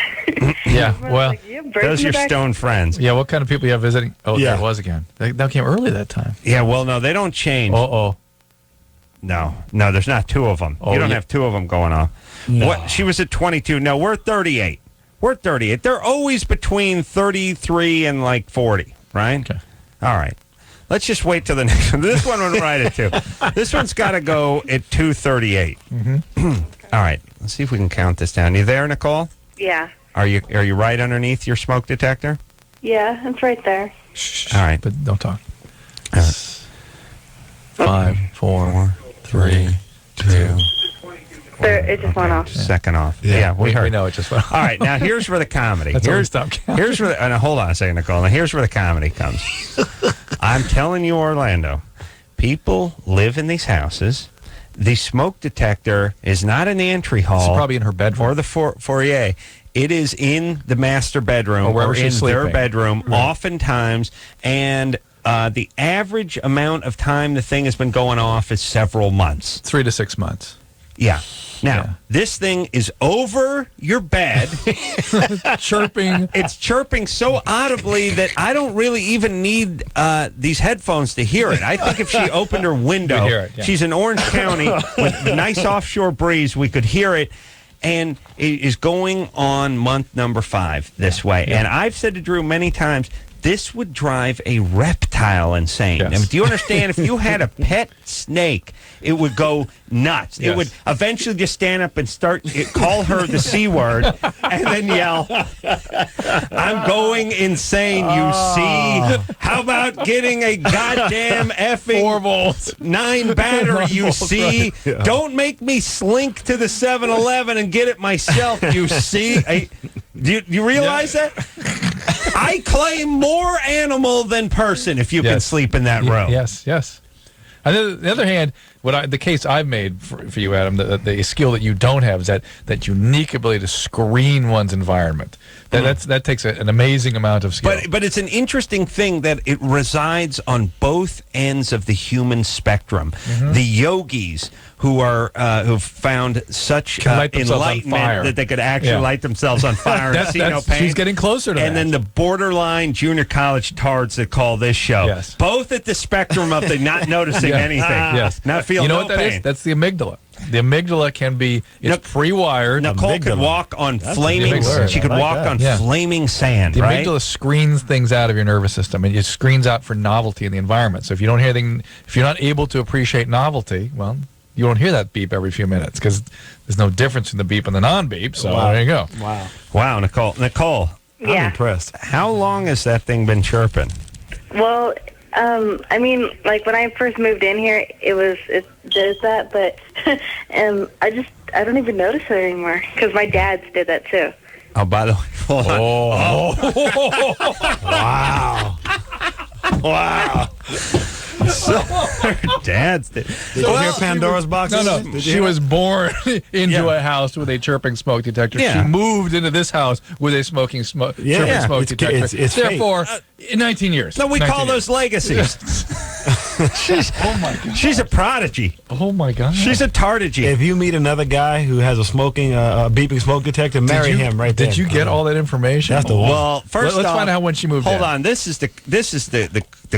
Yeah, Everyone's well, like, you have birds Those in are the your back? stone friends. yeah, what kind of people you have visiting? Oh, Yeah. there it was again. That came early that time. Yeah, well, no, they don't change. Uh-oh. No, there's not 2 of them. Oh, You don't yeah. have 2 of them going on. What? She was at 22. No, we're 38. They're always between 33 and like 40, right? Okay. All right. Let's just wait till the next one. This one went right at 2. This one's got to go at 2:38. All right. Let's see if we can count this down. You there, Nicole? Yeah. Are you right underneath your smoke detector? Yeah, it's right there. All right. But don't talk. All right. 5, 4, 3, 2. It just went off. Second off. Yeah, we heard. We know it just went. All right, now here's where the comedy. That's why we stopped counting. Here's where. Now, hold on a second, Nicole. Now here's where the comedy comes. I'm telling you, Orlando, people live in these houses. The smoke detector is not in the entry hall. It's probably in her bedroom. or the foyer. It is in the master bedroom Or wherever in she's their sleeping. bedroom, oftentimes, and. The average amount of time the thing has been going off is several months. 3 to 6 months. Yeah. Now, Yeah. this thing is over your bed. Chirping. It's chirping so audibly that I don't really even need these headphones to hear it. I think if she opened her window, You'd hear it, yeah. she's in Orange County with a nice offshore breeze, we could hear it. And it is going on month number 5 this way. And I've said to Drew many times, this would drive a reptile insane. Yes. I mean, do you understand? If you had a pet snake, it would go nuts. Yes. It would eventually just stand up and call her the C word, and then yell, "I'm going insane, you see? How about getting a goddamn effing 4 volts. 9 battery, you see? right. Yeah. Don't make me slink to the 7-Eleven and get it myself, you see?" Do you realize that? I claim more animal than person if you can Yes. sleep in that room. Yes, yes. On the other hand, the case I've made for you, Adam, the skill that you don't have is that unique ability to screen one's environment. That takes an amazing amount of skill. But it's an interesting thing that it resides on both ends of the human spectrum. The yogis who are who've found such Can light themselves on enlightenment fire. that they could actually light themselves on fire and see no pain. She's getting closer to that. And then the borderline junior college tards that call this show. Yes. Both at the spectrum of the not noticing anything. Yes. Not feeling You know no what that pain. is? That's the amygdala. The amygdala can be pre-wired. Nicole could walk on flaming. big word. She could I like walk that. on Yeah. flaming sand. The right? amygdala screens things out of your nervous system, and it screens out for novelty in the environment. So if you don't hear anything, if you're not able to appreciate novelty, well, you won't hear that beep every few minutes because there's no difference in the beep and the non-beep. So there you go. Wow, Nicole. I'm Yeah. impressed. How long has that thing been chirping? Well, I mean, like when I first moved in here, it does that, but I don't even notice it anymore because my dad's did that too. Oh, by the way, hold on. Wow. Wow. So, her dad's. Did you hear Pandora's box? No. Did you She hear was born into Yeah. a house with a chirping smoke detector. Yeah. She moved into this house with a chirping smoke It's- detector. it's fate. Therefore, in 19 years. No, we 19 call years. those legacies. Oh my god. She's a prodigy. Oh my god. She's a tardigy. If you meet another guy who has a beeping smoke detector, marry him right there. Did you get all that information? That's the one. Well, first Let's off, find out when she moved Hold in. on. This is the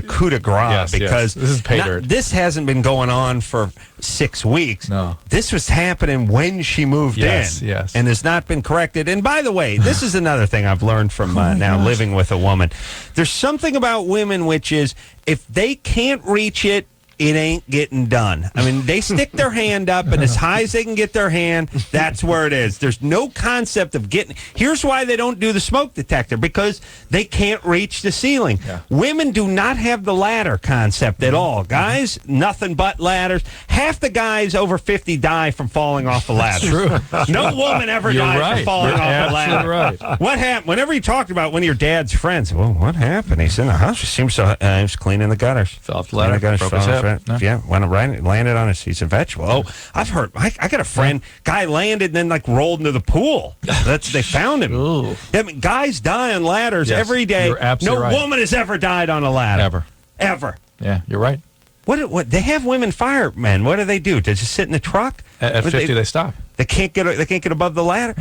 coup de grace Yes, because yes. This is pay dirt. this hasn't been going on for 6 weeks. No. This was happening when she moved Yes, in. yes. And has not been corrected. And by the way, this is another thing I've learned from now living with a woman. There's something about women which is if they can't reach it, it ain't getting done. I mean, they stick their hand up, and as high as they can get their hand, that's where it is. There's no concept of getting. Here's why they don't do the smoke detector, because they can't reach the ceiling. Yeah. Women do not have the ladder concept at all. Guys, nothing but ladders. Half the guys over 50 die from falling off a ladder. True. No woman ever You're died right. from falling You're off a ladder. absolutely right. What happened? Whenever you talked about one of your dad's friends, well, what happened? He's in the house. He seems so. He was cleaning the gutters. Fell off the Cleaning ladder, gutters, broke fell his off hip. it. No. Yeah, went right, landed on his. He's a vegetable. Oh, I've heard. I got a friend. Guy landed and then rolled into the pool. They found him. Ooh. I mean, guys die on ladders Yes, every day. you're absolutely No right. woman has ever died on a ladder. Ever. Yeah, you're right. What they have women firemen. What do? They just sit in the truck? At 50, they stop. They can't get above the ladder.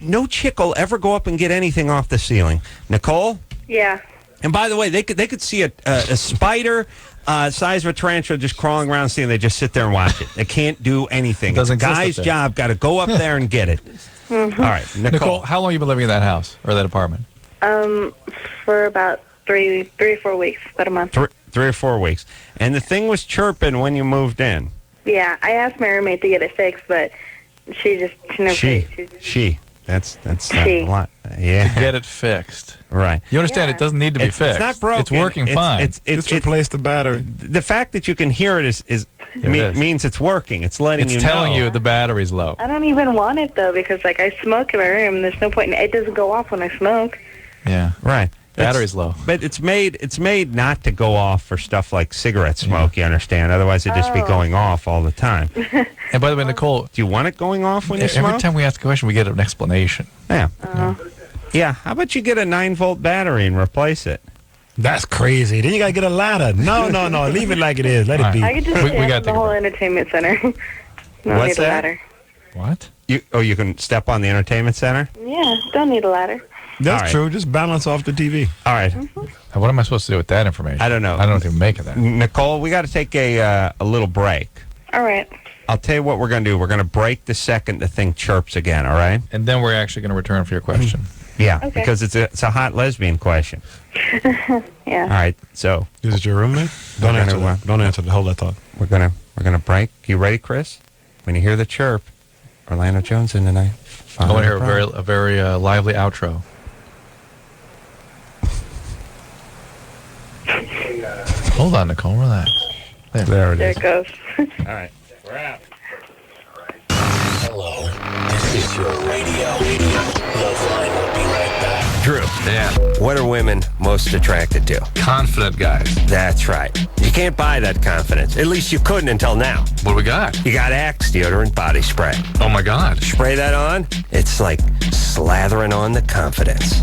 No chick will ever go up and get anything off the ceiling. Nicole? Yeah. And by the way, they could see a spider size of a tarantula just crawling around the ceiling. They just sit there and watch it. They can't do anything. Doesn't It's a exist guy's up there. job. Got to go up there and get it. All right, Nicole, how long have you been living in that house or that apartment? For about three or 4 weeks, about a month. 3 or 4 weeks. And the thing was chirping when you moved in. Yeah, I asked my roommate to get it fixed, but she never She. That's She. a lot. Yeah. Get it fixed. Right. You understand Yeah. it doesn't need to be It's fixed. not broken. It's working fine. Just replace the battery. The fact that you can hear it is is. means it's working. It's letting It's you telling know. you the battery's low. I don't even want it, though, because, I smoke in my room. There's no point. It doesn't go off when I smoke. Yeah. Right. Battery's low. But it's made not to go off for stuff like cigarette smoke, you understand? Otherwise it'd just be going off all the time. And by the way, Nicole, Do you want it going off when you every smoke? time we ask a question, we get an explanation. Yeah. Yeah. How about you get a 9-volt battery and replace it? That's crazy. Then you gotta get a ladder. No. Leave it like it is. Let it be. I could just We stay gotta at the take a whole break. entertainment center. Don't What's need a that? ladder. What? You can step on the entertainment center? Yeah, don't need a ladder. That's All right. true. Just balance off the TV. All right. What am I supposed to do with that information? I don't know. I don't know what to make of that. Nicole, we got to take a little break. All right. I'll tell you what we're going to do. We're going to break the second the thing chirps again, all right? And then we're actually going to return for your question. Yeah, Okay. because it's a hot lesbian question. Yeah. All right, so Is it your roommate? Don't We're answer gonna, that. Don't answer that. Hold that thought. we're gonna break. You ready, Chris? When you hear the chirp, Orlando Jones in tonight. I want to hear a very lively outro. Hold on, Nicole. Relax. There it There is. it goes. All right, we're out. Hello, this is your radio. LoveLine will be right back. Drew, Yeah. what are women most attracted to? Confident guys. That's right. You can't buy that confidence. At least you couldn't until now. What do we got? You got Axe deodorant body spray. Oh, my God. Spray that on, it's like slathering on the confidence.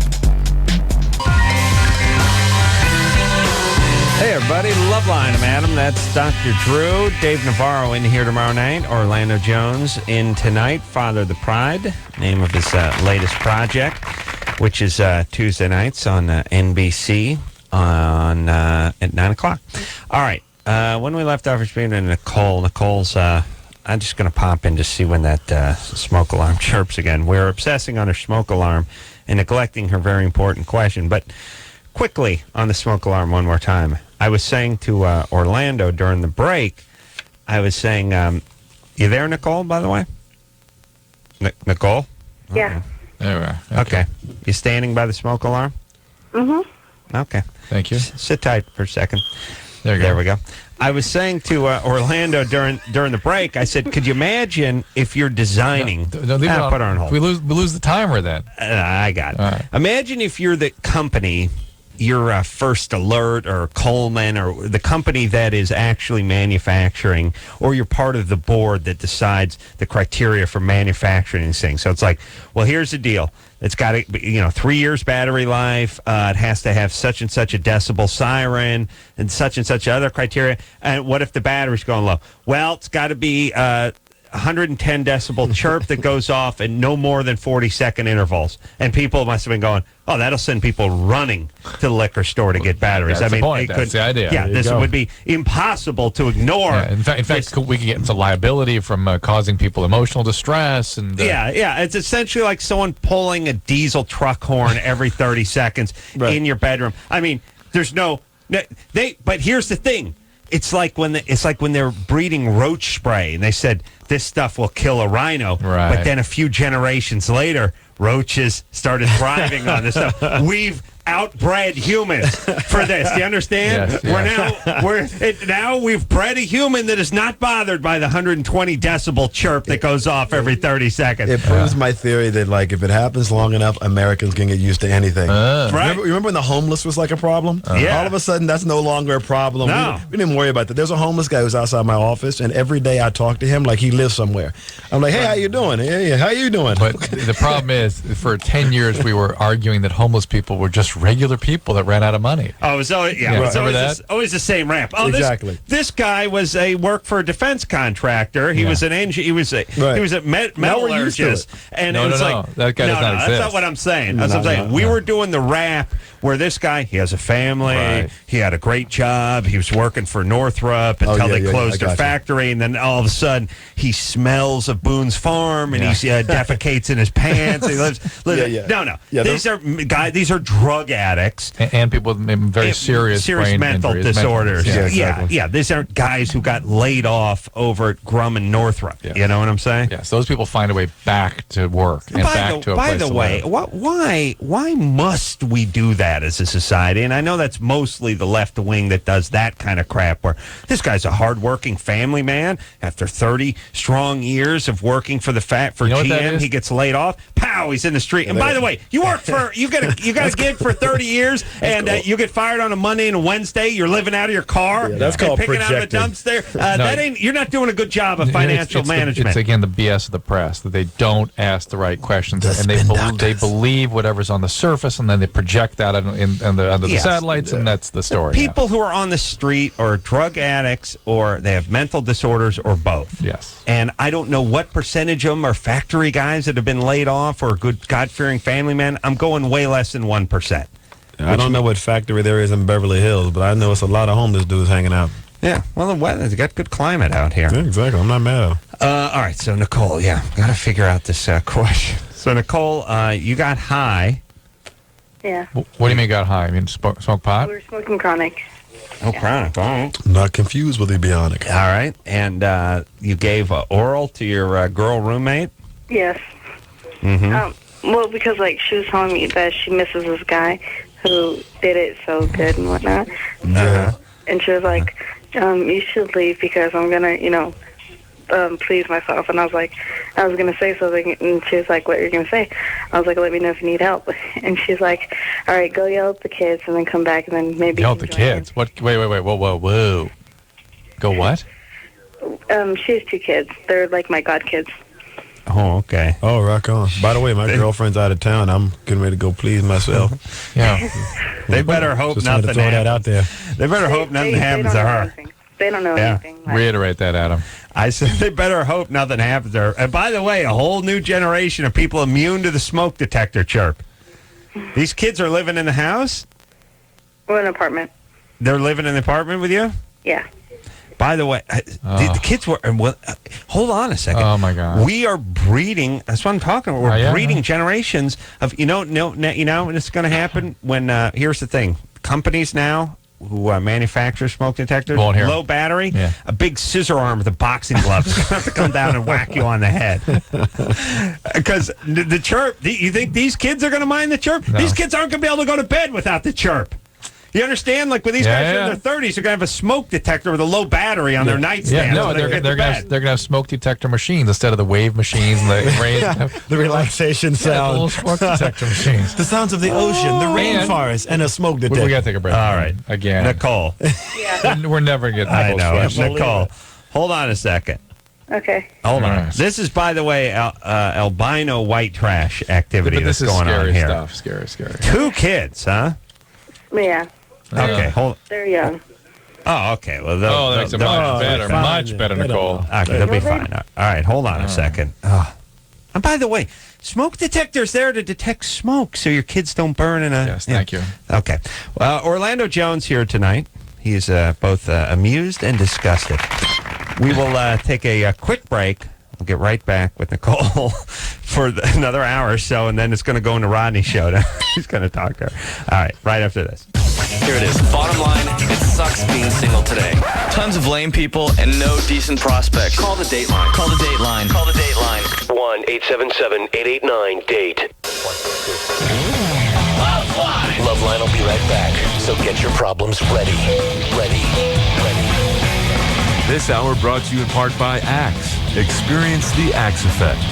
Hey, everybody. Loveline. I'm Adam. That's Dr. Drew. Dave Navarro in here tomorrow night. Orlando Jones in tonight. Father of the Pride, name of his latest project, which is Tuesday nights on NBC at 9 o'clock. All right. When we left off, we're speaking to Nicole. Nicole's, I'm just going to pop in to see when that smoke alarm chirps again. We're obsessing on her smoke alarm and neglecting her very important question. But quickly on the smoke alarm one more time. I was saying to Orlando during the break, I was saying, you there, Nicole, by the way? Nicole? Yeah. There we are. Okay. You standing by the smoke alarm? Mm-hmm. Okay. Thank you. Sit tight for a second. There you go. There we go. I was saying to Orlando during the break, I said, could you imagine if you're designing... No, leave it on. Put her on hold. We lose the timer then. I got it. All right. Imagine if you're the company, you're First Alert or Coleman or the company that is actually manufacturing, or you're part of the board that decides the criteria for manufacturing these things. So it's like, well, here's the deal. It's got to, 3 years battery life. It has to have such and such a decibel siren and such other criteria. And what if the battery's going low? Well, it's got to be 110 decibel chirp that goes off in no more than 40-second intervals. And people must have been going, oh, that'll send people running to the liquor store to get batteries. That's the point. That's the idea. Yeah, There you this go. would be impossible to ignore. Yeah, in fact, we can get into liability from causing people emotional distress. And Yeah. It's essentially like someone pulling a diesel truck horn every 30 seconds in your bedroom. I mean, there's but here's the thing. It's like when they're breeding roach spray and they said this stuff will kill a rhino, Right. but then a few generations later, roaches started thriving on this stuff. We've outbred humans for this. Do you understand? Yes, Now we've bred a human that is not bothered by the 120 decibel chirp that goes off every 30 seconds. It proves my theory that, like, if it happens long enough, Americans can get used to anything. Right. Remember when the homeless was like a problem? Yeah. All of a sudden, that's no longer a problem. No. We didn't worry about that. There's a homeless guy who's outside my office, and every day I talk to him like he lives somewhere. I'm like, hey, how you doing? Hey, how you doing? But the problem is, for 10 years, we were arguing that homeless people were just regular people that ran out of money. Oh, it was always, Yeah, it was remember always, that? always the same rap. Oh, Exactly. This guy was worked for a defense contractor. He was an engineer. He was a Now we're used to metallurgist. it. And No, it was no, like, no. That guy does not That's exist. not what I'm saying. That's what I'm saying. We were doing the rap where this guy, he has a family. Right. He had a great job. He was working for Northrop until they closed their factory. And then all of a sudden, he smells of Boone's Farm and he defecates in his pants. He lives. No. Yeah, These are drug addicts. And people with very serious brain mental injuries, disorders. mental- exactly. These aren't guys who got laid off over at Grumman Northrop. Yeah. You know what I'm saying? Yes, those people find a way back to work and back to a by place the to way, live. why must we do that as a society? And I know that's mostly the left wing that does that kind of crap. Where this guy's a hardworking family man. After 30 strong years of working for You know what that GM, is? he gets laid off. Pow! He's in the street. And by the way, you got a gig for 30 years, and you get fired on a Monday and a Wednesday. You're living out of your car. Yeah, that's and called picking out of the projecting. dumpster. You're not doing a good job of financial management. It's again the BS of the press that they don't ask the right questions The and spin they doctors. believe whatever's on the surface and then they project that under the Yes. satellites and that's the story. People who are on the street or drug addicts or they have mental disorders or both. Yes. And I don't know what percentage of them are factory guys that have been laid off or good God-fearing family men. I'm going way less than 1%. I don't know what factory there is in Beverly Hills, but I know it's a lot of homeless dudes hanging out. Yeah, well, the weather's got good climate out here. Yeah, exactly. I'm not mad at them. All right, so Nicole, got to figure out this question. So Nicole, you got high Yeah. What do you mean got high? I mean, smoke pot? We were smoking chronic. Oh, chronic. All right. Not confused with the bionic. All right. And you gave oral to your girl roommate? Yes. Well, because, like, she was telling me that she misses this guy who did it so good and whatnot. Yeah. And she was like, you should leave because I'm going to, please myself. And I was like, I was going to say something. And she was like, what are you going to say? I was like, let me know if you need help. And she's like, all right, go yell at the kids and then come back and then maybe Yell at the kids? What? Wait. Whoa. Go what? She has 2 kids. They're like my god kids. Oh, okay. Oh, rock on. By the way, my girlfriend's out of town. I'm getting ready to go please myself. Yeah. They better hope Just wanted nothing to throw that happens. out there. They better hope nothing happens to don't know her. anything. They don't know Yeah. anything. Like, Reiterate that, Adam. I said they better hope nothing happens to her. And by the way, a whole new generation of people immune to the smoke detector chirp. These kids are living in the house? we're in an apartment. They're living in the apartment with you? Yeah. By the way, the kids were. Well, hold on a second. Oh my God! We are breeding. That's what I'm talking about. We're breeding generations of. You know what's going to happen when. Here's the thing: companies now who manufacture smoke detectors, low battery, a big scissor arm with a boxing glove is going to have to come down and whack you on the head. Because the chirp. You think these kids are going to mind the chirp? No. These kids aren't going to be able to go to bed without the chirp. You understand? Like when these guys are in their 30s, they're going to have a smoke detector with a low battery on their nightstand. Yeah, no, they're going to have smoke detector machines instead of the wave machines and the relaxation sound. Little smoke detector machines. The sounds of the ocean, the rainforest, and a smoke detector. We got to take a break. All right. Again. Nicole. We're never getting I know. Nicole, hold on a second. Okay. Hold on. Right. This is, by the way, albino white trash activity that's going on here. This is scary stuff. Scary. 2 kids, huh? Yeah. Okay, hold. They're young. Oh, okay. Well, that makes it much better, Nicole. Okay, they'll be fine. All right, hold on a second. Oh. And by the way, smoke detector's there to detect smoke, so your kids don't burn in a. Yes, thank you. Okay. Orlando Jones here tonight. He's both amused and disgusted. We will take a quick break. We'll get right back with Nicole for another hour or so, and then it's going to go into Rodney's show. He's going to talk to her. All right, right after this. Here it is. Bottom line, it sucks being single today. Tons of lame people and no decent prospects. Call the Dateline. Call the Dateline. Call the Dateline. 1-877-889-DATE. LoveLine will be right back. So get your problems ready. This hour brought to you in part by Axe. Experience the Axe effect.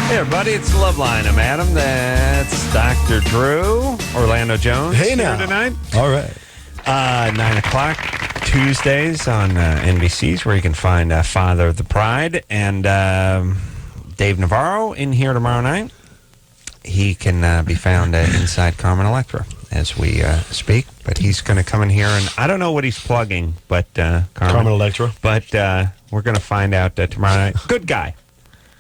Hey, everybody, it's LoveLine. I'm Adam. That's Dr. Drew. Orlando Jones. Hey, now. Here tonight. All right. 9 o'clock Tuesdays on NBC's, where you can find Father of the Pride. And Dave Navarro in here tomorrow night. He can be found inside Carmen Electra as we speak. But he's going to come in here, and I don't know what he's plugging, but Carmen Electra. But we're going to find out tomorrow night. Good guy.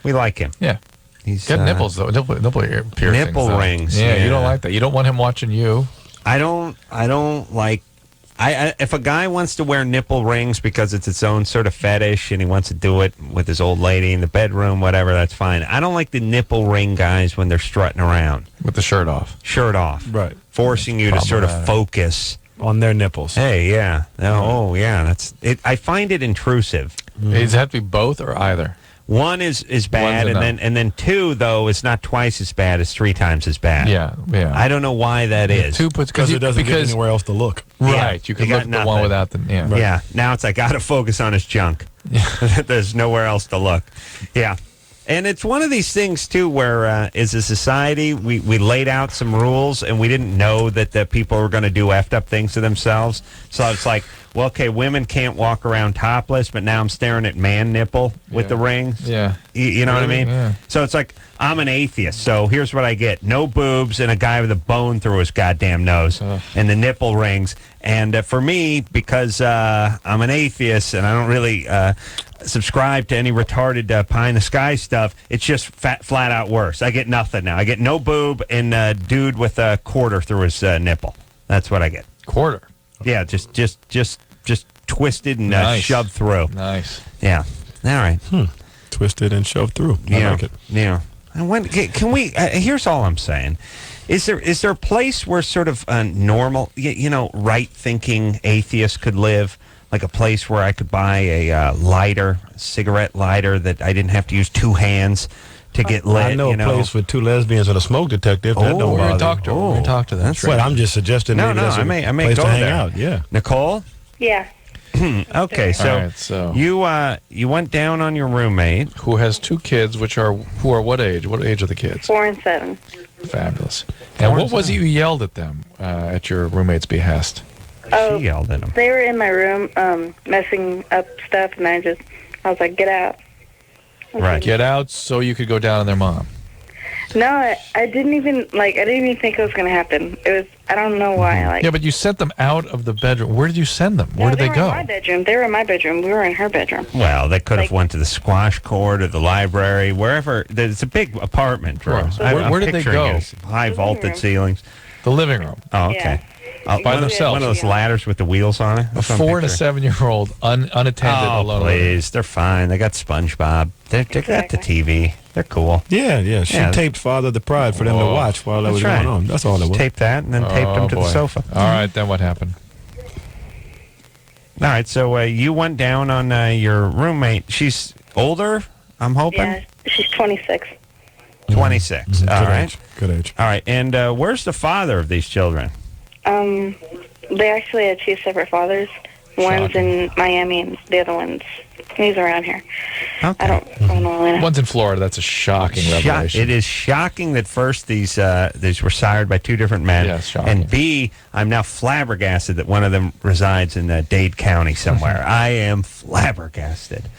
We like him. Yeah. He's got nipples though. Nipple piercings. Nipple rings. Yeah, you don't like that. You don't want him watching you. I don't like. If a guy wants to wear nipple rings because it's its own sort of fetish and he wants to do it with his old lady in the bedroom, whatever, that's fine. I don't like the nipple ring guys when they're strutting around with the shirt off. Right. Forcing you to sort of focus on their nipples. Hey, yeah. Oh, yeah. That's it. I find it intrusive. Does it have to be both or either? One is bad, and then 2 though is not twice as bad as 3 times as bad. Yeah. I don't know why that is. 2 because it doesn't get anywhere else to look. Right. Yeah, you can look at the one without the. Yeah. Right. Yeah. Now it's like, I got to focus on his junk. There's nowhere else to look. Yeah. And it's one of these things, too, where as a society, we laid out some rules and we didn't know that the people were going to do effed up things to themselves. So it's like, well, okay, women can't walk around topless, but now I'm staring at man nipple with the rings. Yeah. You know what I mean? Yeah. So it's like, I'm an atheist, so here's what I get. No boobs and a guy with a bone through his goddamn nose and the nipple rings. And for me, because I'm an atheist and I don't really subscribe to any retarded pie-in-the-sky stuff, it's just flat out worse. I get nothing now. I get no boob and a dude with a quarter through his nipple. That's what I get. Quarter? Yeah, just twisted and Nice. shoved through. Nice. Yeah. All right. Twisted and shoved through. I like it. Yeah. And when can we? Here's all I'm saying: is there a place where sort of normal, right-thinking atheists could live? Like a place where I could buy a cigarette lighter that I didn't have to use two hands to get lit. I know a place with two lesbians and a smoke detective. That don't we're bother. gonna talk to her. We're gonna talk to them. That's What I'm just suggesting. No, maybe no, that's I may place go to hang there. out. Yeah. Nicole. Yeah. Okay, so, All right, so you went down on your roommate who has two kids, who are what age? What age are the kids? 4 and 7. Fabulous. And what was it you yelled at them at your roommate's behest? Oh, She yelled at him. they were in my room messing up stuff, and I was like, get out. Right. Get out so you could go down on their mom. No, I didn't even think it was going to happen. It was, I don't know why. Yeah, but you sent them out of the bedroom. Where did you send them? Where did they were go? in my bedroom. They were in my bedroom. We were in her bedroom. Well, they could have went to the squash court or the library, wherever. It's a big apartment, Drew. Sure. Where did they go? High vaulted ceilings. The living room. Oh, okay. By themselves. One of those ladders with the wheels on it. A 4 and a 7-year-old unattended alone. Please, they're fine. They got SpongeBob. They got the TV. They're cool. Yeah. She taped Father of the Pride for them to watch while that was going on. That's all it was. Taped that and then taped them to the sofa. All right, then what happened? All right, so you went down on your roommate. She's older, I'm hoping? Yeah, she's 26. 26. All right. Good age. All right, and where's the father of these children? They actually had 2 separate fathers. One's in Miami, and the other one's he's around here. Okay. I don't know Atlanta. One's in Florida. That's a shocking revelation. It is shocking that first these were sired by 2 different men, Yeah, it's shocking. and B, I'm now flabbergasted that one of them resides in Dade County somewhere. I am flabbergasted.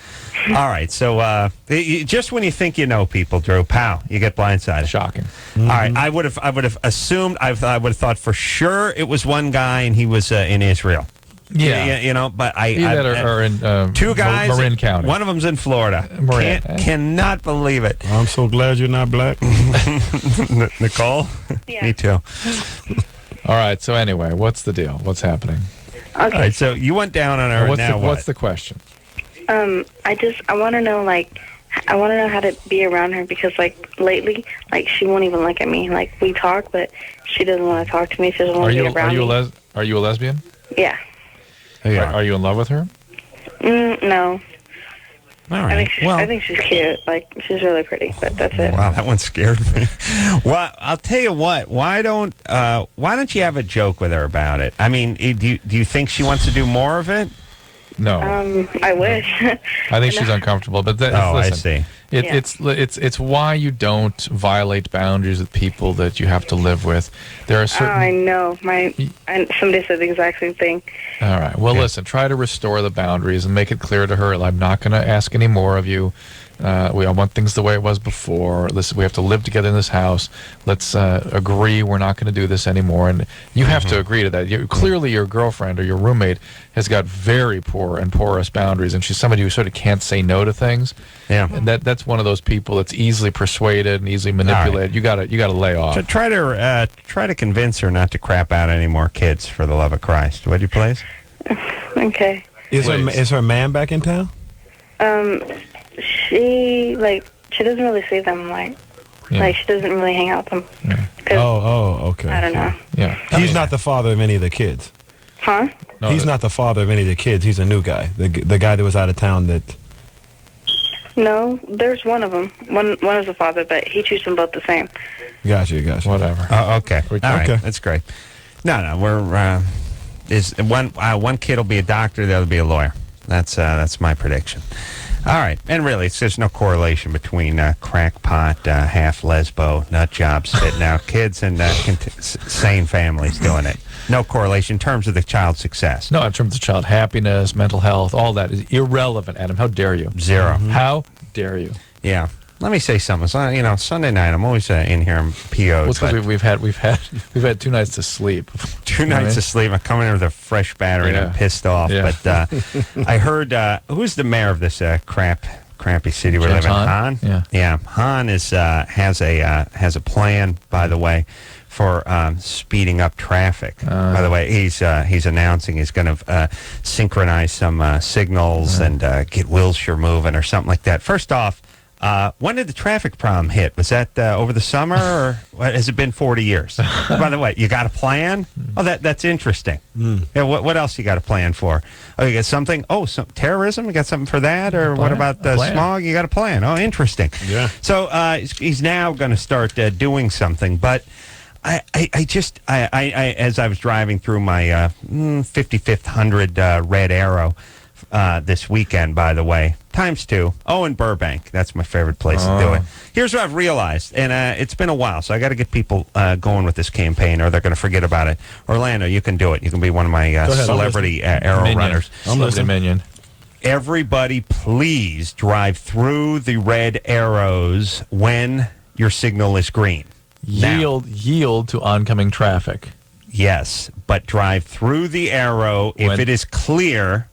All right, so just when you think you know people, Drew, pow, you get blindsided. Shocking. All right, I would have assumed, I would have thought for sure it was one guy and he was in Israel. Yeah. But Either in 2 guys, Marin County. One of them's in Florida. Marin. Cannot believe it. I'm so glad you're not black. Nicole? Yeah. Me too. All right, so anyway, what's the deal? What's happening? Okay. All right, so you went down on her. What's the question? I want to know, I want to know how to be around her because, lately, she won't even look at me. We talk, but she doesn't want to talk to me. She doesn't want to be around me. Are you a lesbian? Yeah. Are you in love with her? No. All right. I think she's cute. She's really pretty, but that's it. Wow, that one scared me. Well, I'll tell you what. Why don't you have a joke with her about it? I mean, do you think she wants to do more of it? No. I wish. I think she's uncomfortable. But listen, I see. It's why you don't violate boundaries with people that you have to live with. There are certain. I know. Somebody said the exact same thing. All right. Well, listen. Try to restore the boundaries and make it clear to her. I'm not going to ask any more of you. I want things the way it was before. Listen, we have to live together in this house. Let's agree we're not going to do this anymore. And you have to agree to that. Clearly, your girlfriend or your roommate has got very poor and porous boundaries, and she's somebody who sort of can't say no to things. Yeah, and that's one of those people that's easily persuaded and easily manipulated. Right. You got to lay off. So try to convince her not to crap out any more kids for the love of Christ. Would you please? Okay. Is her man back in town? She doesn't really see them she doesn't really hang out with them. Yeah. Okay. I don't know. Yeah. He's not the father of any of the kids. Huh? No, He's not the father of any of the kids. He's a new guy. The guy that was out of town that. No, there's one of them. One is the father, but he treats them both the same. Gotcha. Whatever. Okay. All right. Okay. That's great. No, we're one kid will be a doctor, the other will be a lawyer. That's my prediction. All right, and really, there's no correlation between crackpot, half lesbo, nut job spitting out kids and sane families doing it. No correlation in terms of the child's success. No, in terms of child happiness, mental health, all that is irrelevant, Adam. How dare you? Zero. How dare you? Yeah. Let me say something. So, Sunday night, I'm always in here in PO'd. Well, it's because we've had 2 nights to sleep. 2 nights to sleep. I'm coming in with a fresh battery and I'm pissed off. Yeah. But I heard, who's the mayor of this crappy city we live in? Hahn? Yeah. Hahn has a plan, by the way, for speeding up traffic. By the way, he's announcing he's going to synchronize some signals and get Wilshire moving or something like that. First off, when did the traffic problem hit? Was that over the summer, or has it been 40 years? By the way, you got a plan? Oh, that's interesting. Yeah, what else you got a plan for? Oh, you got something? Oh, some terrorism? You got something for that? Or what about smog? You got a plan? Oh, interesting. Yeah. So he's now going to start doing something, but I as I was driving through my 55th 100 Red Arrow this weekend, by the way, ×2. Oh, in Burbank. That's my favorite place to do it. Here's what I've realized, and it's been a while, so I got to get people going with this campaign, or they're going to forget about it. Orlando, you can do it. You can be one of my celebrity arrow runners. I'm listening, Minion. Everybody, please drive through the red arrows when your signal is green. Yield to oncoming traffic. Yes, but drive through the arrow if it is clear.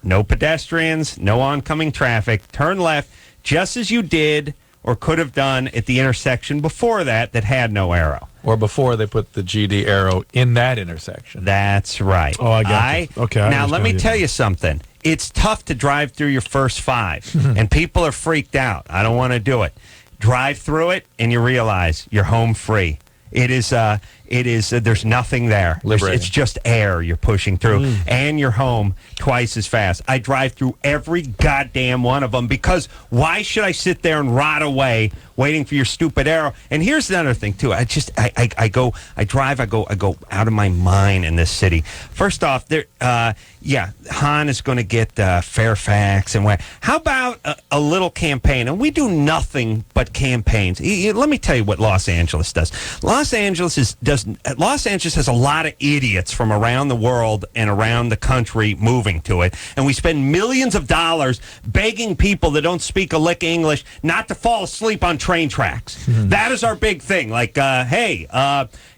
No pedestrians, no oncoming traffic. Turn left, just as you did or could have done at the intersection before that had no arrow. Or before they put the GD arrow in that intersection. That's right. Oh, I got it. Okay. Now, let me tell you something. It's tough to drive through your first 5, and people are freaked out. I don't want to do it. Drive through it, and you realize you're home free. It is, there's nothing there. It's just air you're pushing through, and you're home twice as fast. I drive through every goddamn one of them because why should I sit there and rot away waiting for your stupid arrow? And here's another thing, too. I go out of my mind in this city. First off, Hahn is going to get Fairfax and where. How about a little campaign? And we do nothing but campaigns. Let me tell you what Los Angeles does. Los Angeles has a lot of idiots from around the world and around the country moving to it, and we spend millions of dollars begging people that don't speak a lick of English not to fall asleep on train tracks. That is our big thing. Like, if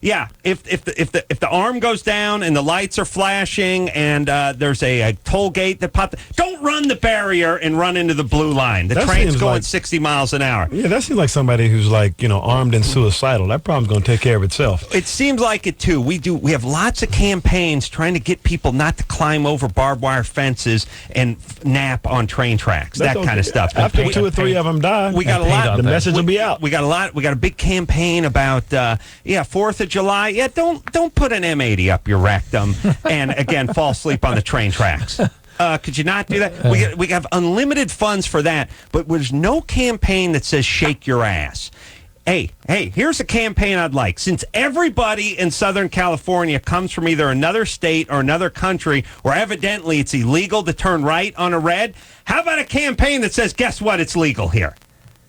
the arm goes down and the lights are flashing and there's a toll gate that popped, don't run the barrier and run into the blue line. The train's going 60 miles an hour. Yeah, that seems like somebody who's armed and suicidal. That problem's going to take care of itself. It seems like it too. We have lots of campaigns trying to get people not to climb over barbed wire fences and nap on train tracks. That kind of stuff. After 2 or 3 of them die, we got a lot. The message will be out. We got a lot. We got a big campaign about 4th of July. Yeah, don't put an M80 up your rectum and again fall asleep on the train tracks. Could you not do that? We have unlimited funds for that, but there's no campaign that says shake your ass. Hey, here's a campaign I'd like. Since everybody in Southern California comes from either another state or another country where evidently it's illegal to turn right on a red, how about a campaign that says, guess what, it's legal here?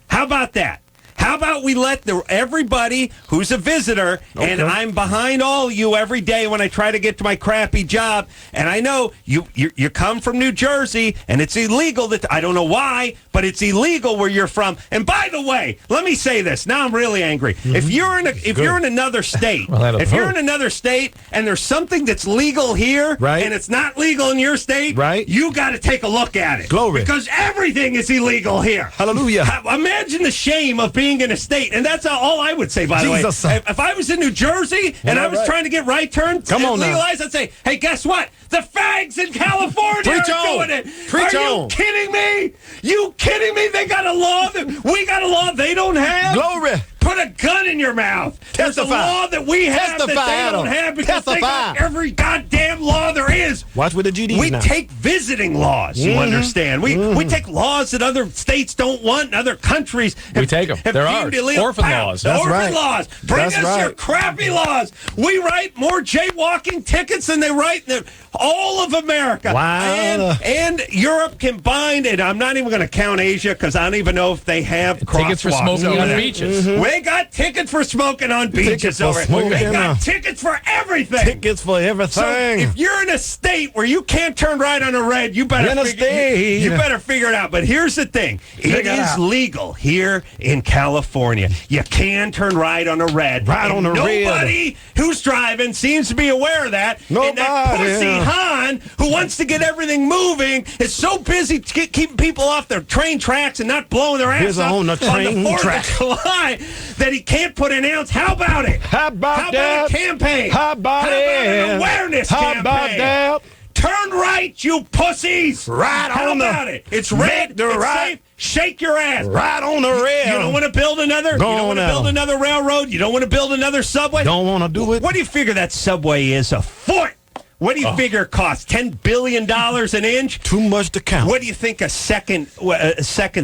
How about that? How about we let everybody who's a visitor, and I'm behind all of you every day when I try to get to my crappy job, and I know you come from New Jersey, and it's illegal. I don't know why, but it's illegal where you're from. And by the way, let me say this. Now I'm really angry. If you're in another state, you're in another state, and there's something that's legal here, and it's not legal in your state, you got to take a look at it. Glory. Because everything is illegal here. Hallelujah. Imagine the shame of being in a state, and that's all I would say, by the way. If I was in New Jersey and I was trying to get right turns legalized, I'd say, hey, guess what? The fags in California are doing it. Are you kidding me? You kidding me? They got a law we got a law they don't have. Glory. Put a gun in your mouth. There's a law that we have that they don't have because they got every goddamn law there is. Watch with the GDs We now. take visiting laws, you understand. We take laws that other states don't want and other countries we take them. There are orphan laws. That's orphan laws. Bring us your crappy laws. We write more jaywalking tickets than they write. All of America. Wow. And Europe combined. And I'm not even going to count Asia because I don't even know if they have Tickets for crosswalks smoking over on there. beaches. We got tickets for smoking on beaches for over there. smoking, They got tickets for everything. Tickets for everything. So if you're in a state where you can't turn right on a red, you better you better figure it out. But here's the thing: it is legal here in California. You can turn right on a red. Right on the red. Nobody who's driving seems to be aware of that. And that pussy Han, who wants to get everything moving, is so busy keeping people off their train tracks and not blowing their ass up on the 4th of July that he can't put an ounce. How about it? How about a campaign? How about an awareness campaign? How about that? Turn right, you pussies! Right How on about it? It's red. the It's right. safe. Shake your ass. Right on the red. You don't want to build another. You don't want to build another railroad. You don't want to build another subway. Don't want to do it. What do you figure that subway is a foot? What do you figure it costs? $10 billion an inch? Too much to count. What do you think a second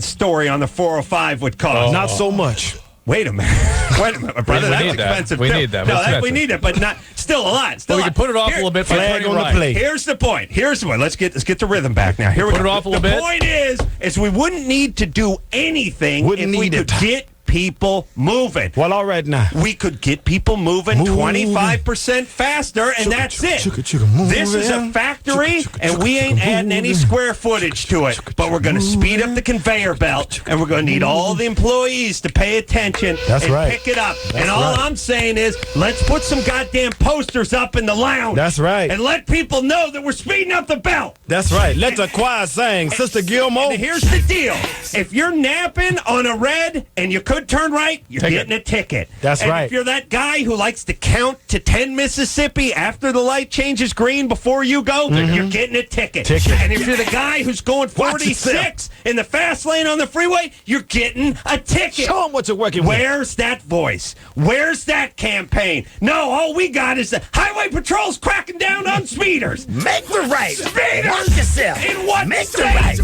story on the 405 would cost? Not so much. Wait a minute. Wait a minute, brother. That's expensive. We need that. No, we need it, but not still a lot. Still we can put it off a little bit. Flag on the plate. Here's the point. Here's the one. Let's get the rhythm back now. Here we go. Put it off a little bit. The point is we wouldn't need to do anything if we could get people moving. Well, all right now. We could get people moving 25% faster, and that's it. This is a factory, and we ain't adding any square footage to it. But we're going to speed up the conveyor belt, and we're going to need all the employees to pay attention and pick it up. And all I'm saying is, let's put some goddamn posters up in the lounge. That's right. And let people know that we're speeding up the belt. That's right. Let the choir sing. Sister Gilmore. And here's the deal. If you're napping on a red and you could turn right, you're getting a ticket. That's right. If you're that guy who likes to count to 10 Mississippi after the light changes green before you go, you're getting a ticket. And if you're the guy who's going 46 in the fast lane on the freeway, you're getting a ticket. Show them what you're working with. Where's that voice? Where's that campaign? No, all we got is the highway patrol's cracking down on speeders. Make the right. Speeders! Watch yourself. In what Make state? the right.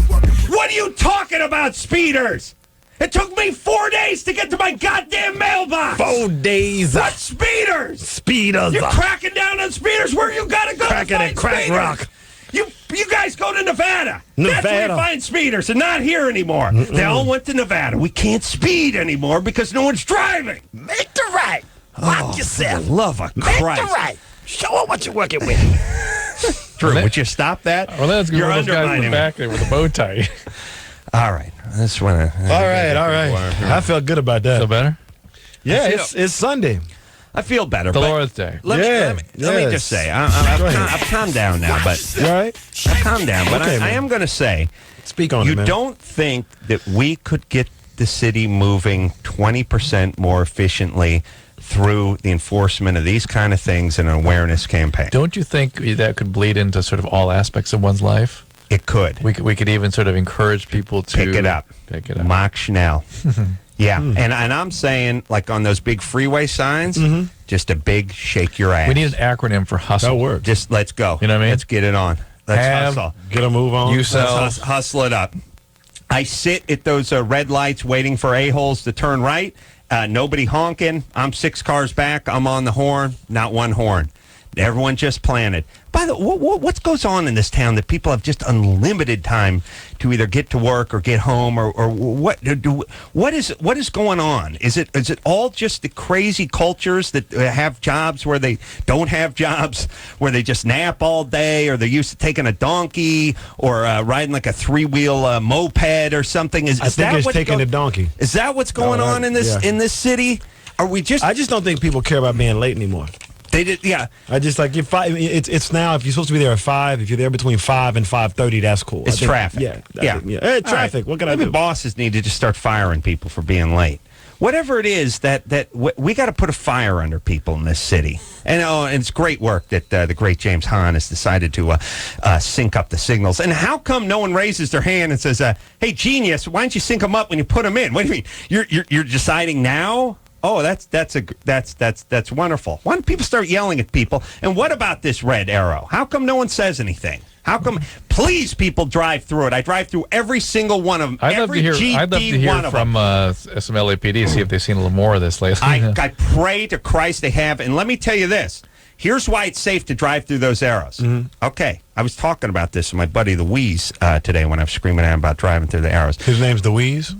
What are you talking about, speeders? It took me 4 days to get to my goddamn mailbox. 4 days. What speeders? Speeders. You're cracking down on speeders. Where you gotta go cracking to find at Crack speeders? Rock. You guys go to Nevada. That's where you Nevada. find speeders, and not here anymore. They all went to Nevada. We can't speed anymore because no one's driving. Make the right. Watch yourself. For the love of Make Christ. the right. Show them what you're working with. Drew, would you stop that? Well, that's good. You're Those guys in undermining the me. back there with a bow tie. All right. That's when All right. I felt good about that. Feel better? Yeah, it's Sunday. I feel better. Dolores Day. Let me just say, I've calmed down now, but You all right? I've calmed down. But Okay, I man. am going to say, Speak on it, you man. don't think that we could get the city moving 20% more efficiently through the enforcement of these kind of things in an awareness campaign? Don't you think that could bleed into sort of all aspects of one's life? It could. We could even sort of encourage people to Pick it up. Pick it up. Mark Schnell. Yeah, and I'm saying, like on those big freeway signs, just a big shake your ass. We need an acronym for hustle. That works. Just let's go. You know what I mean? Let's get it on. Let's hustle. Get a move on. You Let's sell. hustle it up. I sit at those red lights waiting for a-holes to turn right. Nobody honking. I'm 6 cars back. I'm on the horn. Not one horn. Everyone just planted. By the way, what goes on in this town that people have just unlimited time to either get to work or get home or what? What is going on? Is it all just the crazy cultures that have jobs where they don't have jobs, where they just nap all day, or they're used to taking a donkey or riding like a 3-wheel moped or something? I think it's taking a donkey. Is that what's going on in this city? Are we just? I just don't think people care about being late anymore. They did, yeah. I just like it's now. If you're supposed to be there at 5, if you're there between 5 and 5:30, that's cool. It's traffic. Yeah. Yeah. Hey, traffic. Right. What can I Maybe do? bosses need to just start firing people for being late. Whatever it is we got to put a fire under people in this city. And it's great work that the great James Hahn has decided to sync up the signals. And how come no one raises their hand and says, "Hey, genius, why don't you sync them up when you put them in?" What do you mean? You're deciding now? Oh, that's wonderful. Why don't people start yelling at people? And what about this red arrow? How come no one says anything? How come? Please, people drive through it. I drive through every single one of them. I'd love to hear from some LAPD, see if they've seen a little more of this lately. I pray to Christ they have. And let me tell you this. here's why it's safe to drive through those arrows. Okay, I was talking about this with my buddy the Wheeze today when I was screaming at him about driving through the arrows. His name's the Wheeze?